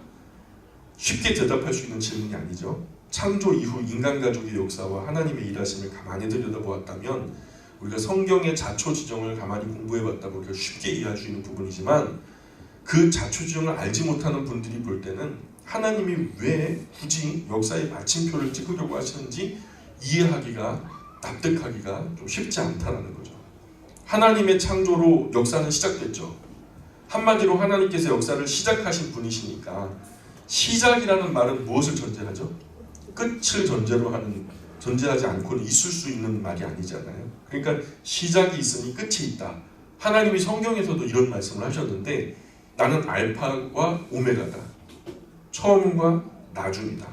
쉽게 대답할 수 있는 질문이 아니죠. 창조 이후 인간 가족의 역사와 하나님의 일하심을 가만히 들여다보았다면 우리가 성경의 자초지정을 가만히 공부해봤다면 우리가 쉽게 이해할 수 있는 부분이지만 그 자초지정을 알지 못하는 분들이 볼 때는 하나님이 왜 굳이 역사의 마침표를 찍으려고 하시는지 이해하기가 납득하기가 좀 쉽지 않다는 거죠. 하나님의 창조로 역사는 시작됐죠. 한마디로 하나님께서 역사를 시작하신 분이시니까 시작이라는 말은 무엇을 전제하죠? 끝을 전제하지 않고는 있을 수 있는 말이 아니잖아요. 그러니까 시작이 있으니 끝이 있다. 하나님이 성경에서도 이런 말씀을 하셨는데 나는 알파와 오메가다. 처음과 나중이다.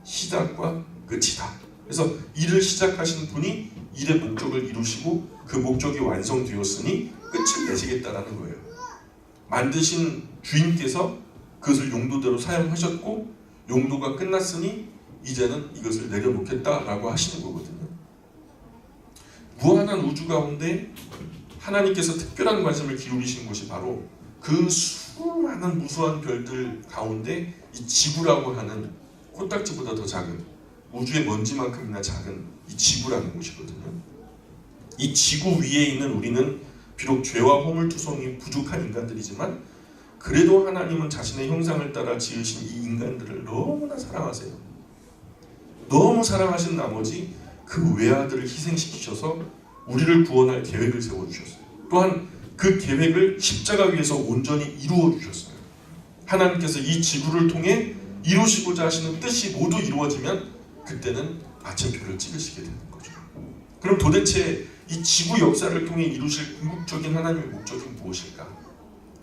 시작과 끝이다. 그래서 일을 시작하신 분이 일의 목적을 이루시고 그 목적이 완성되었으니 끝을 내시겠다라는 거예요. 만드신 주인께서 그것을 용도대로 사용하셨고 용도가 끝났으니 이제는 이것을 내려놓겠다라고 하시는 거거든요. 무한한 우주 가운데 하나님께서 특별한 관심을 기울이신 것이 바로 그 수많은 무수한 별들 가운데 이 지구라고 하는 코딱지보다 더 작은 우주의 먼지만큼이나 작은 이 지구라는 것이거든요. 이 지구 위에 있는 우리는 비록 죄와 허물투성이 부족한 인간들이지만 그래도 하나님은 자신의 형상을 따라 지으신 이 인간들을 너무나 사랑하세요. 너무 사랑하신 나머지 그 외아들을 희생시키셔서 우리를 구원할 계획을 세워주셨어요. 또한 그 계획을 십자가 위에서 온전히 이루어주셨어요. 하나님께서 이 지구를 통해 이루시고자 하시는 뜻이 모두 이루어지면 그때는 마침표를 찍으시게 되는 거죠. 그럼 도대체 이 지구 역사를 통해 이루실 궁극적인 하나님의 목적이 무엇일까?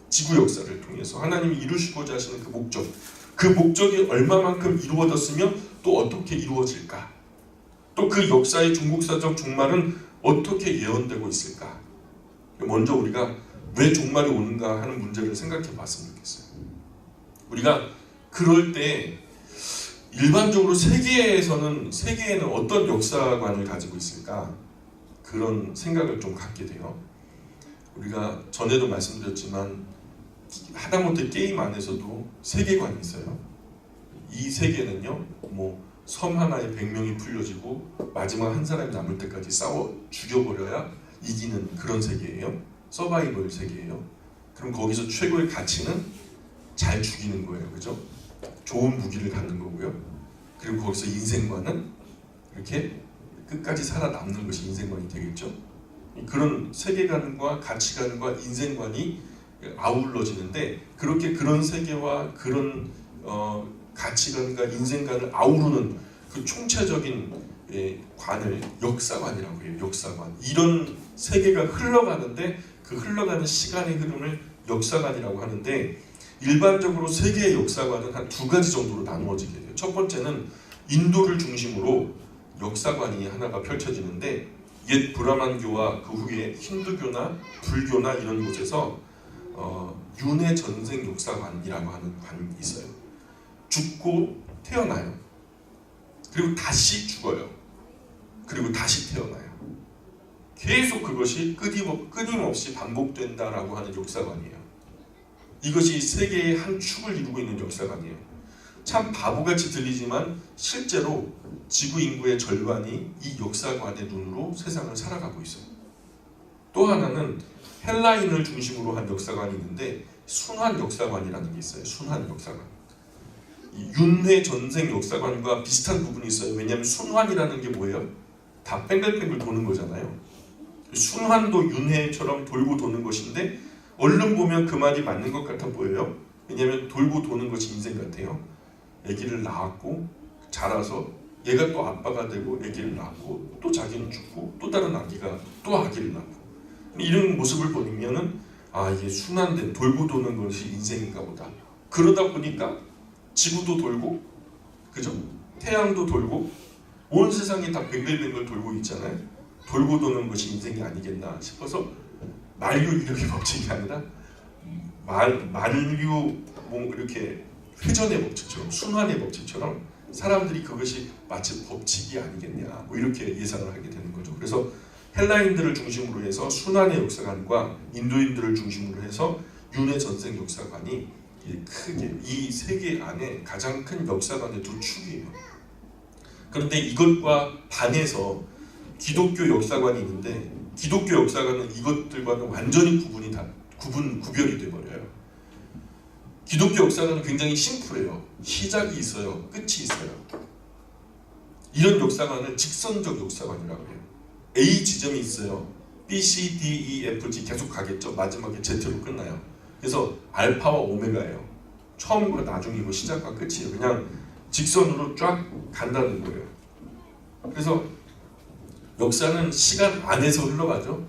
지구 역사를 통해서 하나님이 이루시고자 하시는 그 목적이 얼마만큼 이루어졌으면 또 어떻게 이루어질까? 또 그 역사의 중국사적 종말은 어떻게 예언되고 있을까? 먼저 우리가 왜 종말이 오는가 하는 문제를 생각해 봤으면 좋겠어요. 우리가 그럴 때 일반적으로 세계에는 어떤 역사관을 가지고 있을까? 그런 생각을 좀 갖게 돼요. 우리가 전에도 말씀드렸지만 하다못해 게임 안에서도 세계관이 있어요. 이 세계는요, 섬 하나에 100명이 풀려지고 마지막 한 사람이 남을 때까지 싸워 죽여버려야 이기는 그런 세계예요. 서바이벌 세계예요. 그럼 거기서 최고의 가치는 잘 죽이는 거예요. 그죠? 좋은 무기를 갖는 거고요. 그리고 거기서 인생관은 이렇게 끝까지 살아남는 것이 인생관이 되겠죠. 그런 세계관과 가치관과 인생관이 아울러지는데 그런 세계와 그런 가치관과 인생관을 아우르는 그 총체적인 관을 역사관이라고 해요. 역사관. 이런 세계가 흘러가는데 그 흘러가는 시간의 흐름을 역사관이라고 하는데 일반적으로 세계의 역사관은 한 두 가지 정도로 나누어지게 돼요. 첫 번째는 인도를 중심으로 역사관이 하나가 펼쳐지는데 옛 브라만교와 그 후에 힌두교나 불교나 이런 곳에서 윤회 전생 역사관이라고 하는 관이 있어요. 죽고 태어나요. 그리고 다시 죽어요. 그리고 다시 태어나요. 계속 그것이 끊임없이 반복된다라고 하는 역사관이에요. 이것이 세계의 한 축을 이루고 있는 역사관이에요. 참 바보같이 들리지만 실제로 지구 인구의 절반이 이 역사관의 눈으로 세상을 살아가고 있어요. 또 하나는 헬라인을 중심으로 한 역사관이 있는데 순환 역사관이라는 게 있어요. 순환 역사관. 이 윤회 전생 역사관과 비슷한 부분이 있어요. 왜냐하면 순환이라는 게 뭐예요? 다 뺑글뺑글 도는 거잖아요. 순환도 윤회처럼 돌고 도는 것인데 얼른 보면 그 말이 맞는 것 같아 보여요. 왜냐하면 돌고 도는 것이 인생 같아요. 아기를 낳았고 자라서 얘가 또 아빠가 되고 아기를 낳고 또 자기는 죽고 또 다른 아기가 또 아기를 낳고 이런 모습을 보면은 아 이게 순환된 돌고 도는 것이 인생인가 보다. 그러다 보니까 지구도 돌고 그죠? 태양도 돌고 온 세상이 다 뱅글뱅글 돌고 있잖아요. 돌고 도는 것이 인생이 아니겠나 싶어서 만류인력의 법칙이 아니라 만류 뭐 이렇게 회전의 법칙처럼 순환의 법칙처럼 사람들이 그것이 마치 법칙이 아니겠냐 뭐 이렇게 예상을 하게 되는 거죠. 그래서 헬라인들을 중심으로 해서 순환의 역사관과 인도인들을 중심으로 해서 윤회 전생 역사관이 크게 이 세계 안에 가장 큰 역사관의 두 축이에요. 그런데 이것과 반해서 기독교 역사관이 있는데 기독교 역사관은 이것들과는 완전히 구별이 돼버려요. 기독교 역사관은 굉장히 심플해요. 시작이 있어요. 끝이 있어요. 이런 역사관을 직선적 역사관이라고 해요. A 지점이 있어요. B, C, D, E, F, G 계속 가겠죠. 마지막에 Z로 끝나요. 그래서 알파와 오메가예요. 처음과 나중이고 시작과 끝이에요. 그냥 직선으로 쫙 간다는 거예요. 그래서 역사는 시간 안에서 흘러가죠.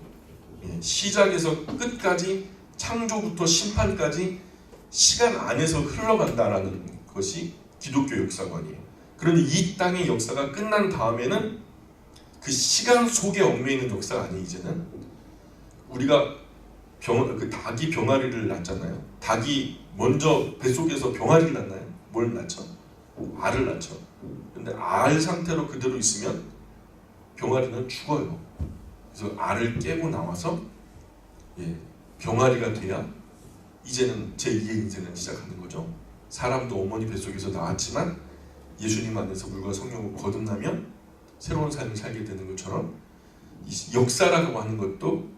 시작에서 끝까지 창조부터 심판까지 시간 안에서 흘러간다라는 것이 기독교 역사관이에요. 그런데 이 땅의 역사가 끝난 다음에는 그 시간 속에 얽매여 있는 역사가 아니에요. 이제는 우리가 그 닭이 병아리를 낳잖아요. 닭이 먼저 뱃속에서 병아리를 낳나요? 뭘 낳죠? 알을 낳죠. 근데 알 상태로 그대로 있으면 병아리는 죽어요. 그래서 알을 깨고 나와서 병아리가 돼야 이제는 제2의 인생을 시작하는 거죠. 사람도 어머니 뱃속에서 나왔지만 예수님 안에서 물과 성령을 거듭나면 새로운 삶을 살게 되는 것처럼 이 역사라고 하는 것도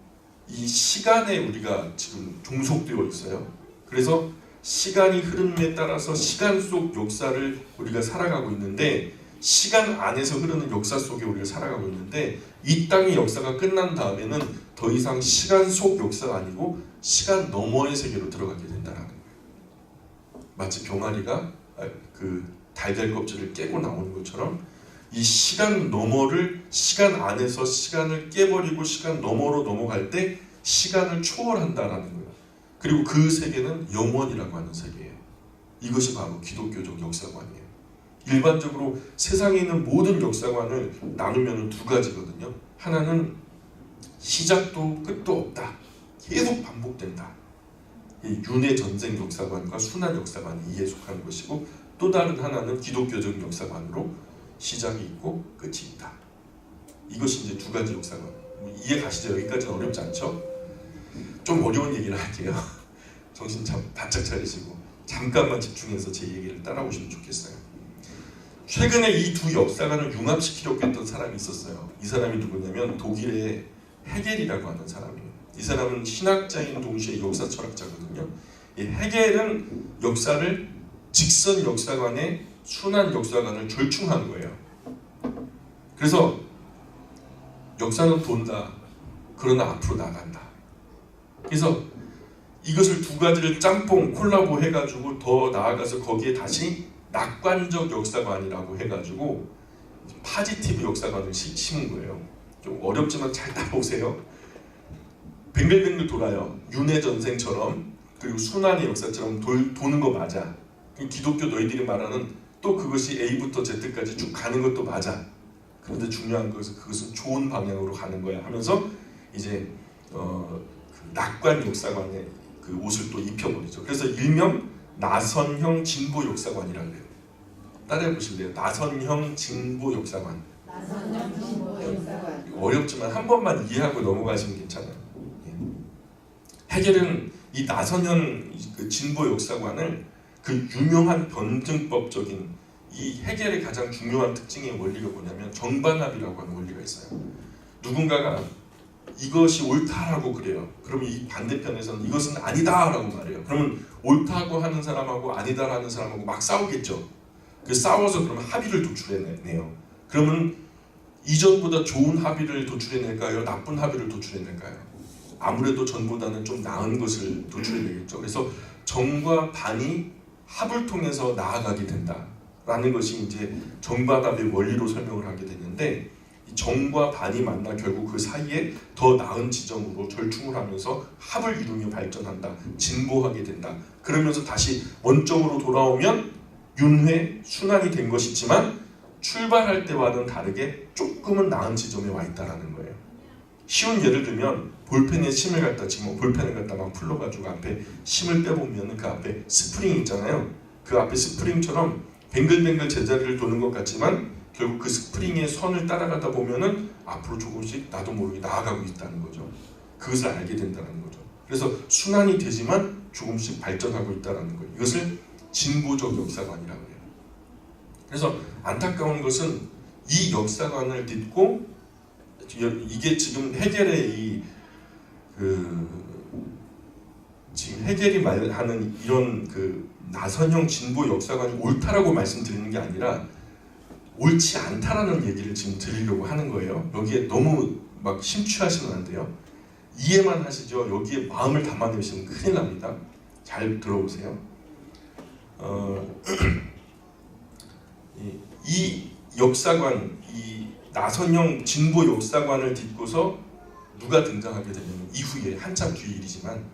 이 시간에 우리가 지금 종속되어 있어요. 그래서 시간이 흐름에 따라서 시간 속 역사를 우리가 살아가고 있는데 시간 안에서 흐르는 역사 속에 우리가 살아가고 있는데 이 땅의 역사가 끝난 다음에는 더 이상 시간 속 역사가 아니고 시간 너머의 세계로 들어가게 된다는 거예요. 마치 병아리가 그 달걀 껍질을 깨고 나오는 것처럼 이 시간 너머를 시간 안에서 시간을 깨버리고 시간 너머로 넘어갈 때 시간을 초월한다라는 거예요. 그리고 그 세계는 영원이라고 하는 세계예요. 이것이 바로 기독교적 역사관이에요. 일반적으로 세상에 있는 모든 역사관을 나누면 두 가지거든요. 하나는 시작도 끝도 없다. 계속 반복된다. 이 윤회 전생 역사관과 순환 역사관이 이에 속하는 것이고 또 다른 하나는 기독교적 역사관으로 시작이 있고 끝이 있다. 이것이 이제 두 가지 역사관. 이해 가시죠? 여기까지는 어렵지 않죠? 좀 어려운 얘기를 할게요. 정신 참 바짝 차리시고 잠깐만 집중해서 제 얘기를 따라오시면 좋겠어요. 최근에 이 두 역사관을 융합시키려고 했던 사람이 있었어요. 이 사람이 누구냐면 독일의 헤겔이라고 하는 사람이에요. 이 사람은 신학자인 동시에 역사 철학자거든요. 이 헤겔은 역사를 직선 역사관에 순환 역사관을 절충한 거예요. 그래서 역사는 돈다. 그러나 앞으로 나간다. 그래서 이것을 두 가지를 짬뽕 콜라보 해가지고 더 나아가서 거기에 다시 낙관적 역사관이라고 해가지고 파지티브 역사관을 심은 거예요. 좀 어렵지만 잘 따라오세요. 뱅글뱅글 돌아요. 윤회 전생처럼. 그리고 순환의 역사처럼 도는 거 맞아. 기독교 너희들이 말하는 또 그것이 A부터 Z까지 쭉 가는 것도 맞아. 그런데 중요한 것은 그것은 좋은 방향으로 가는 거야 하면서 이제 그 낙관 역사관의 그 옷을 또 입혀버리죠. 그래서 일명 나선형 진보 역사관이라고 해요. 따라해 보실래요? 나선형 진보 역사관. 나선형 진보 역사관. 어렵지만 한 번만 이해하고 넘어가시면 괜찮아요. 헤겔은 이 나선형 그 진보 역사관을 그 유명한 변증법적인 이 해겔의 가장 중요한 특징의 원리가 뭐냐면 정반합이라고 하는 원리가 있어요. 누군가가 이것이 옳다라고 그래요. 그러면 이 반대편에서는 이것은 아니다라고 말해요. 그러면 옳다고 하는 사람하고 아니다라는 사람하고 막 싸우겠죠. 그 싸워서 그러면 합의를 도출해내요. 그러면 이전보다 좋은 합의를 도출해낼까요? 나쁜 합의를 도출해낼까요? 아무래도 전보다는 좀 나은 것을 도출해내겠죠. 그래서 정과 반이 합을 통해서 나아가게 된다라는 것이 이제 정반합의 원리로 설명을 하게 되는데, 이 정과 반이 만나 결국 그 사이에 더 나은 지점으로 절충을 하면서 합을 이루며 발전한다, 진보하게 된다. 그러면서 다시 원점으로 돌아오면 윤회, 순환이 된 것이지만 출발할 때와는 다르게 조금은 나은 지점에 와 있다라는 거예요. 쉬운 예를 들면 볼펜에 심을 갖다 지금 볼펜을 갖다 막 풀러가지고 앞에 심을 빼보면 그 앞에 스프링이 있잖아요. 그 앞에 스프링처럼 뱅글뱅글 제자리를 도는 것 같지만 결국 그 스프링의 선을 따라가다 보면은 앞으로 조금씩 나도 모르게 나아가고 있다는 거죠. 그것을 알게 된다는 거죠. 그래서 순환이 되지만 조금씩 발전하고 있다는 거예요. 이것을 진보적 역사관이라고 해요. 그래서 안타까운 것은 이 역사관을 딛고 이게 지금 해겔의 지금 해겔이 말하는 이런 그 나선형 진보 역사관이 옳다라고 말씀드리는 게 아니라 옳지 않다라는 얘기를 지금 드리려고 하는 거예요. 여기에 너무 막 심취하시면 안 돼요. 이해만 하시죠. 여기에 마음을 담아내시면 큰일 납니다. 잘 들어보세요. 이 역사관, 이 나선형 진보 역사관을 딛고서 누가 등장하게 되냐면 이후에 한참 뒤의 일이지만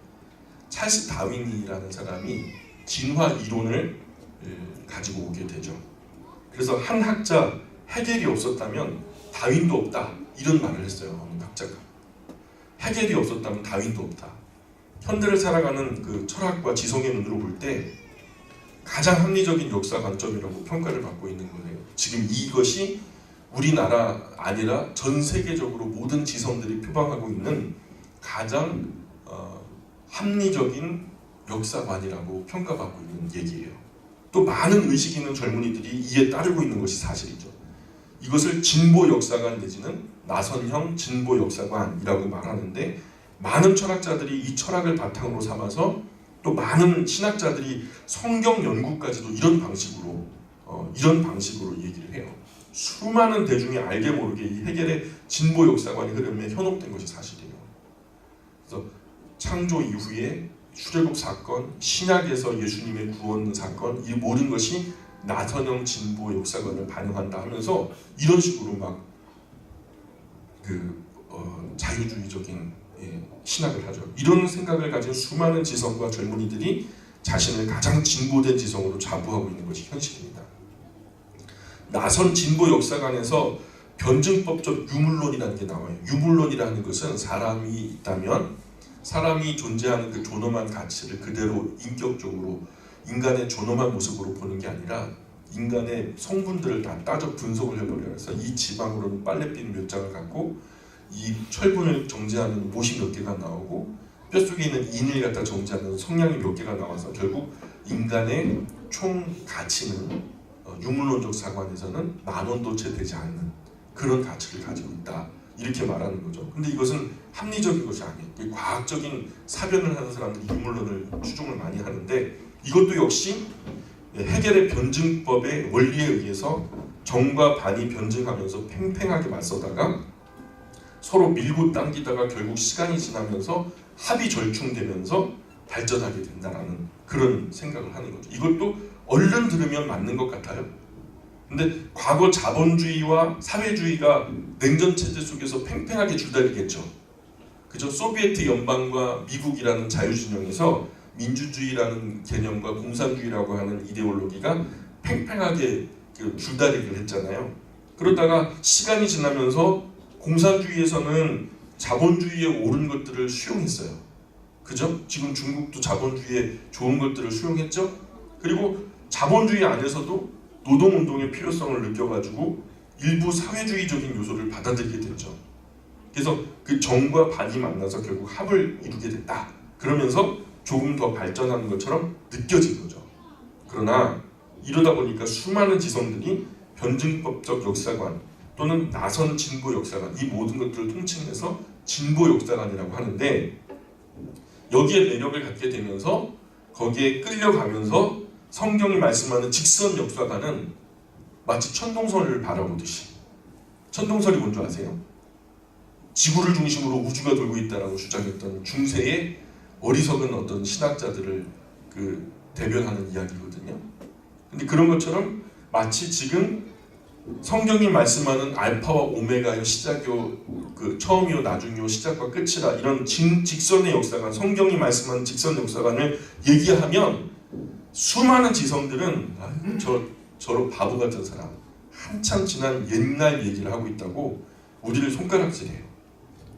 찰스 다윈이라는 사람이 진화 이론을 가지고 오게 되죠. 그래서 한 학자 해겔이 없었다면 다윈도 없다 이런 말을 했어요. 어느 학자가 해겔이 없었다면 다윈도 없다. 현대를 살아가는 그 철학과 지성의 눈으로 볼 때 가장 합리적인 역사 관점이라고 평가를 받고 있는 거예요. 지금 이것이 우리나라 아니라 전 세계적으로 모든 지성들이 표방하고 있는 가장 합리적인 역사관이라고 평가받고 있는 얘기예요. 또 많은 의식 있는 젊은이들이 이에 따르고 있는 것이 사실이죠. 이것을 진보 역사관 내지는 나선형 진보 역사관이라고 말하는데, 많은 철학자들이 이 철학을 바탕으로 삼아서 또 많은 신학자들이 성경 연구까지도 이런 방식으로 얘기를 해요. 수많은 대중이 알게 모르게 이 해겔의 진보 역사관이 흐름에 현혹된 것이 사실이에요. 그래서 창조 이후에 출애굽 사건, 신약에서 예수님의 구원 사건, 이 모든 것이 나선형 진보 역사관을 반영한다 하면서 이런 식으로 막 자유주의적인 신학을 하죠. 이런 생각을 가진 수많은 지성과 젊은이들이 자신을 가장 진보된 지성으로 자부하고 있는 것이 현실입니다. 나선 진보 역사관에서 변증법적 유물론이라는 게 나와요. 유물론이라는 것은 사람이 있다면 사람이 존재하는 그 존엄한 가치를 그대로 인격적으로 인간의 존엄한 모습으로 보는 게 아니라 인간의 성분들을 다 따져 분석을 해버려요. 그래서 이 지방으로는 빨래빈 몇 장을 갖고 이 철분을 정제하는 못이 몇 개가 나오고 뼛속에 있는 인을 갖다 정제하는 성냥이 몇 개가 나와서 결국 인간의 총 가치는 유물론적 사관에서는 만원도 채 되지 않는 그런 가치를 가지고 있다, 이렇게 말하는 거죠. 근데 이것은 합리적인 것이 아니에요. 과학적인 사변을 하는 사람들이 유물론을 추종을 많이 하는데, 이것도 역시 해겔의 변증법의 원리에 의해서 정과 반이 변증하면서 팽팽하게 맞서다가 서로 밀고 당기다가 결국 시간이 지나면서 합이 절충되면서 발전하게 된다라는 그런 생각을 하는 거죠. 이것도 얼른 들으면 맞는 것 같아요. 근데 과거 자본주의와 사회주의가 냉전 체제 속에서 팽팽하게 줄다리겠죠. 그죠? 소비에트 연방과 미국이라는 자유진영에서 민주주의라는 개념과 공산주의라고 하는 이데올로기가 팽팽하게 줄다리기를 했잖아요. 그러다가 시간이 지나면서 공산주의에서는 자본주의에 옳은 것들을 수용했어요. 그죠? 지금 중국도 자본주의에 좋은 것들을 수용했죠? 그리고 자본주의 안에서도 노동운동의 필요성을 느껴가지고 일부 사회주의적인 요소를 받아들이게 됐죠. 그래서 그 정과 반이 만나서 결국 합을 이루게 됐다. 그러면서 조금 더 발전하는 것처럼 느껴진 거죠. 그러나 이러다 보니까 수많은 지성들이 변증법적 역사관 또는 나선 진보 역사관, 이 모든 것들을 통칭해서 진보 역사관이라고 하는데, 여기에 매력을 갖게 되면서 거기에 끌려가면서 성경이 말씀하는 직선 역사관은 마치 천동설을 바라보듯이, 천동설이 뭔지 아세요? 지구를 중심으로 우주가 돌고 있다라고 주장했던 중세의 어리석은 어떤 신학자들을 대변하는 이야기거든요. 근데 그런 것처럼 마치 지금 성경이 말씀하는 알파와 오메가요, 시작요, 처음이요 나중이요, 시작과 끝이라, 이런 직선의 역사관, 성경이 말씀하는 직선 역사관을 얘기하면 수많은 지성들은 저런 바보 같은 사람, 한참 지난 옛날 얘기를 하고 있다고 우리를 손가락질해요.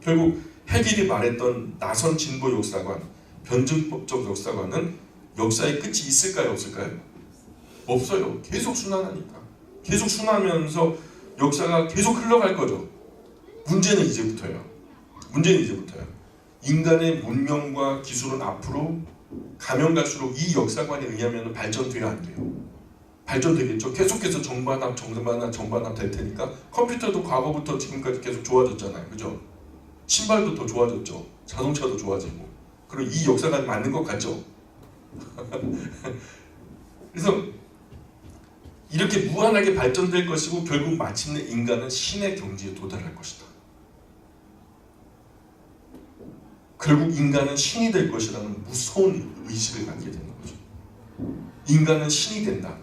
결국 해겔이 말했던 나선 진보 역사관, 변증법적 역사관은 역사의 끝이 있을까요, 없을까요? 없어요. 계속 순환하니까. 계속 순환하면서 역사가 계속 흘러갈 거죠. 문제는 이제부터예요. 인간의 문명과 기술은 앞으로 가면 갈수록 이 역사관에 의하면 발전돼야 안 돼요. 발전되겠죠. 계속해서 정반합 될 테니까. 컴퓨터도 과거부터 지금까지 계속 좋아졌잖아요. 그죠? 신발도 더 좋아졌죠. 자동차도 좋아지고. 그리고 이 역사관이 맞는 것 같죠? 그래서 이렇게 무한하게 발전될 것이고 결국 마침내 인간은 신의 경지에 도달할 것이다. 결국 인간은 신이 될 것이라는 무서운 의식을 갖게 되는 거죠. 인간은 신이 된다.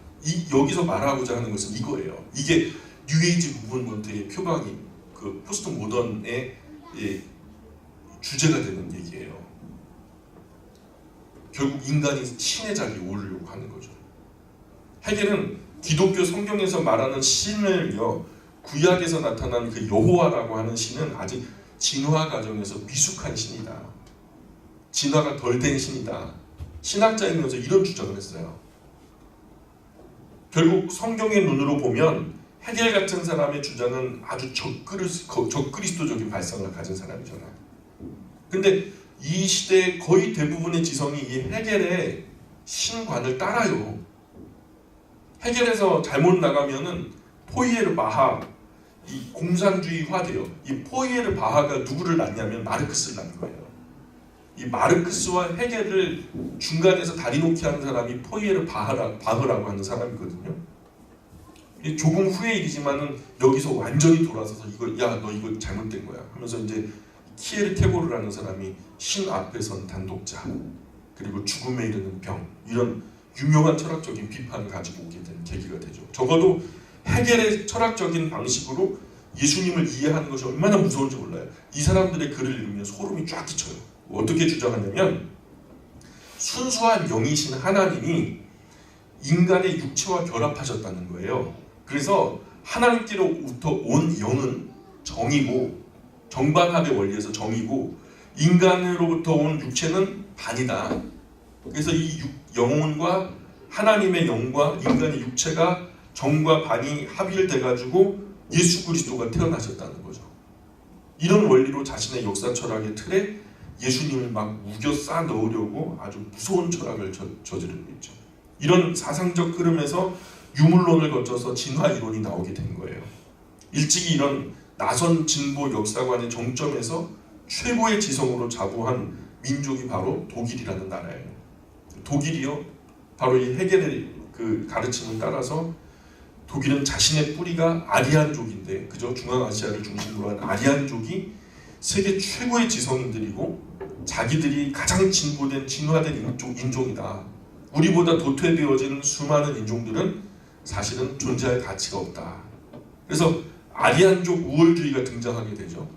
여기서 말하고자 하는 것은 이거예요. 이게 뉴에이지 무브먼트의 표방이 포스트 모던의 주제가 되는 얘기예요. 결국 인간이 신의 자리에 오르려고 하는 거죠. 해겔은 기독교 성경에서 말하는 신을요, 구약에서 나타난 그 여호와라고 하는 신은 아직 진화 과정에서 미숙한 신이다. 진화가 덜 된 신이다. 신학자이면서 이런 주장을 했어요. 결국 성경의 눈으로 보면 해겔 같은 사람의 주장은 아주 적그리스도적인 발상을 가진 사람이잖아요. 근데 이 시대의 거의 대부분의 지성이 이 해겔의 신관을 따라요. 해겔에서 잘못 나가면은 포이에르 바하, 이 공산주의화 돼요. 이 포이에르 바하가 누구를 낳냐면 마르크스를 낳는 거예요. 이 마르크스와 해겔을 중간에서 다리 놓기 하는 사람이 포이에르 바흐라고 하는 사람이거든요. 조금 후의 일이지만은 여기서 완전히 돌아서서 너 이거 잘못된 거야 하면서 이제 키에르 케고르라는 사람이 신 앞에 선 단독자, 그리고 죽음에 이르는 병, 이런 유명한 철학적인 비판을 가지고 오게 된 계기가 되죠. 적어도 해겔의 철학적인 방식으로 예수님을 이해하는 것이 얼마나 무서운지 몰라요. 이 사람들의 글을 읽으면 소름이 쫙 끼쳐요. 어떻게 주장하냐면, 순수한 영이신 하나님이 인간의 육체와 결합하셨다는 거예요. 그래서 하나님께로부터 온 영은 정이고, 정반합의 원리에서 정이고, 인간으로부터 온 육체는 반이다. 그래서 이 영혼과 하나님의 영과 인간의 육체가 정과 반이 합일돼가지고 예수 그리스도가 태어나셨다는 거죠. 이런 원리로 자신의 역사 철학의 틀에 예수님을 막 우겨 싸 넣으려고 아주 무서운 철학을 저지르고 있죠. 이런 사상적 흐름에서 유물론을 거쳐서 진화 이론이 나오게 된 거예요. 일찍이 이런 나선 진보 역사관의 정점에서 최고의 지성으로 자부한 민족이 바로 독일이라는 나라예요. 독일이요, 바로 이 해겔의 그 가르침을 따라서 독일은 자신의 뿌리가 아리안족인데, 그죠? 중앙아시아를 중심으로 한 아리안족이 세계 최고의 지성인들이고 자기들이 가장 진보된 진화된 인종이다. 우리보다 도태되어진 수많은 인종들은 사실은 존재할 가치가 없다. 그래서 아리안족 우월주의가 등장하게 되죠.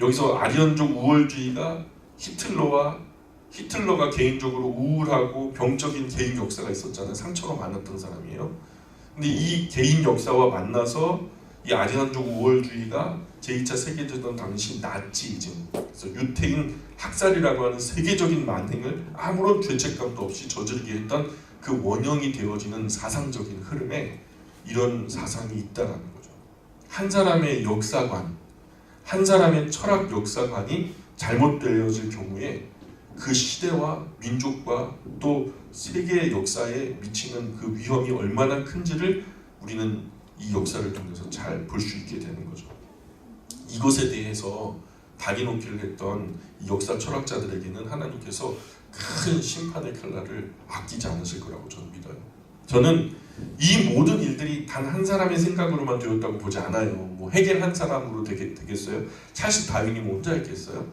여기서 아리안족 우월주의가 히틀러가 개인적으로 우울하고 병적인 개인 역사가 있었잖아요. 상처가 많았던 사람이에요. 근데 이 개인 역사와 만나서 이 아리안족 우월주의가 제2차 세계대전 당시 나치즘, 그래서 유태인 학살이라고 하는 세계적인 만행을 아무런 죄책감도 없이 저지르게 했던 그 원형이 되어지는 사상적인 흐름에 이런 사상이 있다는 거죠. 한 사람의 역사관, 한 사람의 철학 역사관이 잘못되어질 경우에 그 시대와 민족과 또 세계의 역사에 미치는 그 위험이 얼마나 큰지를 우리는 이 역사를 통해서 잘 볼 수 있게 되는 거죠. 이것에 대해서 다기놓기를 했던 이 역사 철학자들에게는 하나님께서 큰 심판의 칼날을 아끼지 않으실 거라고 저는 믿어요. 저는 이 모든 일들이 단 한 사람의 생각으로만 되었다고 보지 않아요. 뭐 해겔 한 사람으로 되겠어요? 찰스 다윈이 뭐 혼자 했겠어요?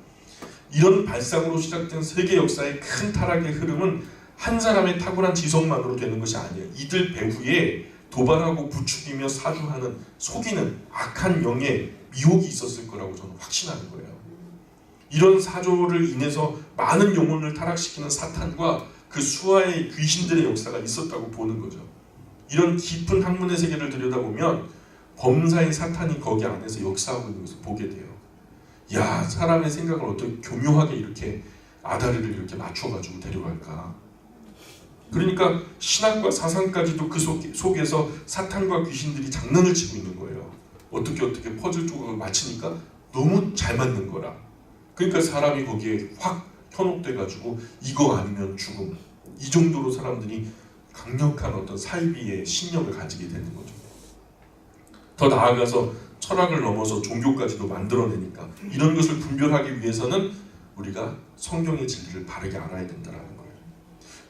이런 발상으로 시작된 세계 역사의 큰 타락의 흐름은 한 사람의 탁월한 지성만으로 되는 것이 아니에요. 이들 배후에 도발하고 부추기며 사주하는 속이는 악한 영의 미혹이 있었을 거라고 저는 확신하는 거예요. 이런 사조를 인해서 많은 영혼을 타락시키는 사탄과 그 수하의 귀신들의 역사가 있었다고 보는 거죠. 이런 깊은 학문의 세계를 들여다보면 범사의 사탄이 거기 안에서 역사하고 있는 것을 보게 돼요. 야, 사람의 생각을 어떻게 교묘하게 이렇게 아다리를 이렇게 맞춰가지고 데려갈까. 그러니까 신학과 사상까지도 그 속에서 사탄과 귀신들이 장난을 치고 있는 거예요. 어떻게 퍼즐 조각을 맞추니까 너무 잘 맞는 거라. 그러니까 사람이 거기에 확 현혹돼가지고 이거 아니면 죽음, 이 정도로 사람들이 강력한 어떤 사이비의 신념을 가지게 되는 거죠. 더 나아가서 철학을 넘어서 종교까지도 만들어내니까 이런 것을 분별하기 위해서는 우리가 성경의 진리를 바르게 알아야 된다는 거예요.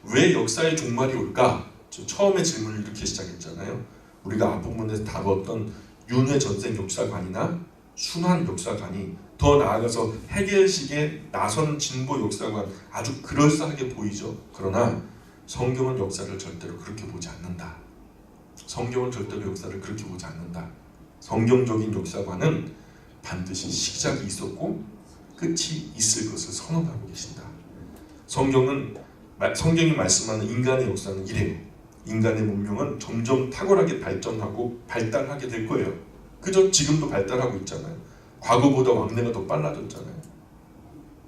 왜 역사의 종말이 올까? 저 처음에 질문을 이렇게 시작했잖아요. 우리가 앞부분에서 다뤘던 윤회 전생 역사관이나 순환 역사관이 더 나아가서 해겔식의 나선 진보 역사관, 아주 그럴싸하게 보이죠. 그러나 성경은 역사를 절대로 그렇게 보지 않는다. 성경은 절대로 역사를 그렇게 보지 않는다. 성경적인 역사관은 반드시 시작이 있었고 끝이 있을 것을 선언하고 계신다. 성경이 말씀하는 인간의 역사는 이래요. 인간의 문명은 점점 탁월하게 발전하고 발달하게 될 거예요. 그저 지금도 발달하고 있잖아요. 과거보다 왕래가 더 빨라졌잖아요.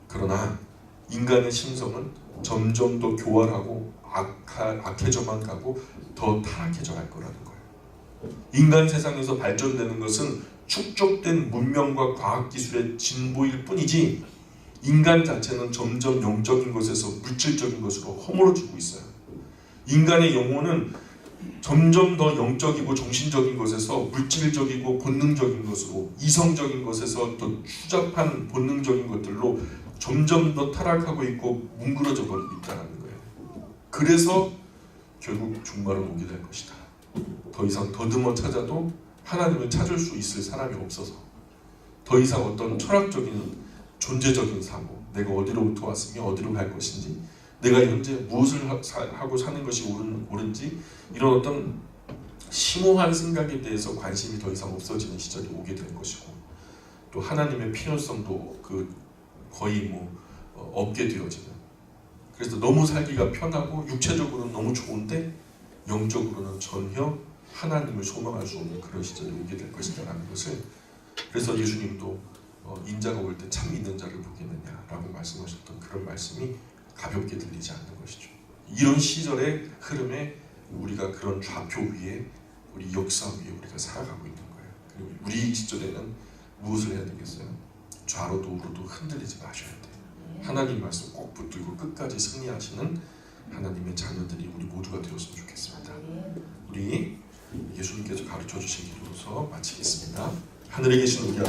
그러나 인간의 심성은 점점 더 교활하고 악해져만 가고 더 타락해져 갈 거라는 거예요. 인간 세상에서 발전되는 것은 축적된 문명과 과학기술의 진보일 뿐이지 인간 자체는 점점 영적인 것에서 물질적인 것으로 허물어지고 있어요. 인간의 영혼은 점점 더 영적이고 정신적인 것에서 물질적이고 본능적인 것으로, 이성적인 것에서 더 추잡한 본능적인 것들로 점점 더 타락하고 있고 뭉그러져 버리고 있다는 거예요. 그래서 결국 종말은 오게 될 것이다. 더 이상 더듬어 찾아도 하나님을 찾을 수 있을 사람이 없어서 더 이상 어떤 철학적인 존재적인 사고, 내가 어디로부터 왔으며 어디로 갈 것인지, 내가 현재 무엇을 하고 사는 것이 옳은지, 이런 어떤 심오한 생각에 대해서 관심이 더 이상 없어지는 시절이 오게 될 것이고, 또 하나님의 필요성도 거의 없게 되어지는, 그래서 너무 살기가 편하고 육체적으로는 너무 좋은데 영적으로는 전혀 하나님을 소망할 수 없는 그런 시절이 오게 될 것이다라는 것을, 그래서 예수님도 인자가 올 때 참 믿는 자를 보겠느냐라고 말씀하셨던 그런 말씀이 가볍게 들리지 않는 것이죠. 이런 시절의 흐름에 우리가 그런 좌표 위에, 우리 역사 위에 우리가 살아가고 있는 거예요. 그리고 우리 시절에는 무엇을 해야 되겠어요? 좌로도 우로도 흔들리지 마셔야 돼요. 하나님 말씀 꼭 붙들고 끝까지 승리하시는 하나님의 자녀들이 우리 모두가 되었으면 좋겠습니다. 우리 예수님께서 가르쳐 주신 기도로서 마치겠습니다. 하늘에 계신 우리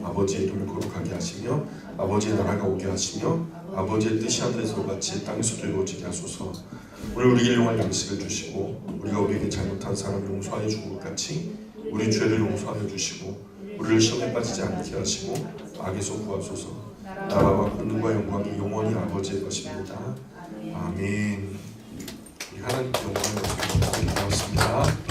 아버지의 이름을 거룩하게 하시며 아버지의 나라가 오게 하시며 아버지의 뜻이 하늘에서 같이 땅에서도 이루어지게 하소서. 오늘 우리에게 일용할 양식을 주시고 우리가 우리에게 잘못한 사람을 용서하여 준 것 같이 우리 죄를 용서하여 주시고 우리를 시험에 빠지지 않게 하시고 악에서 구하소서. 나라와 권능과 영광이 영원히 아버지의 것입니다. 아멘. 우리 하나님께 영광을 드리겠습니다.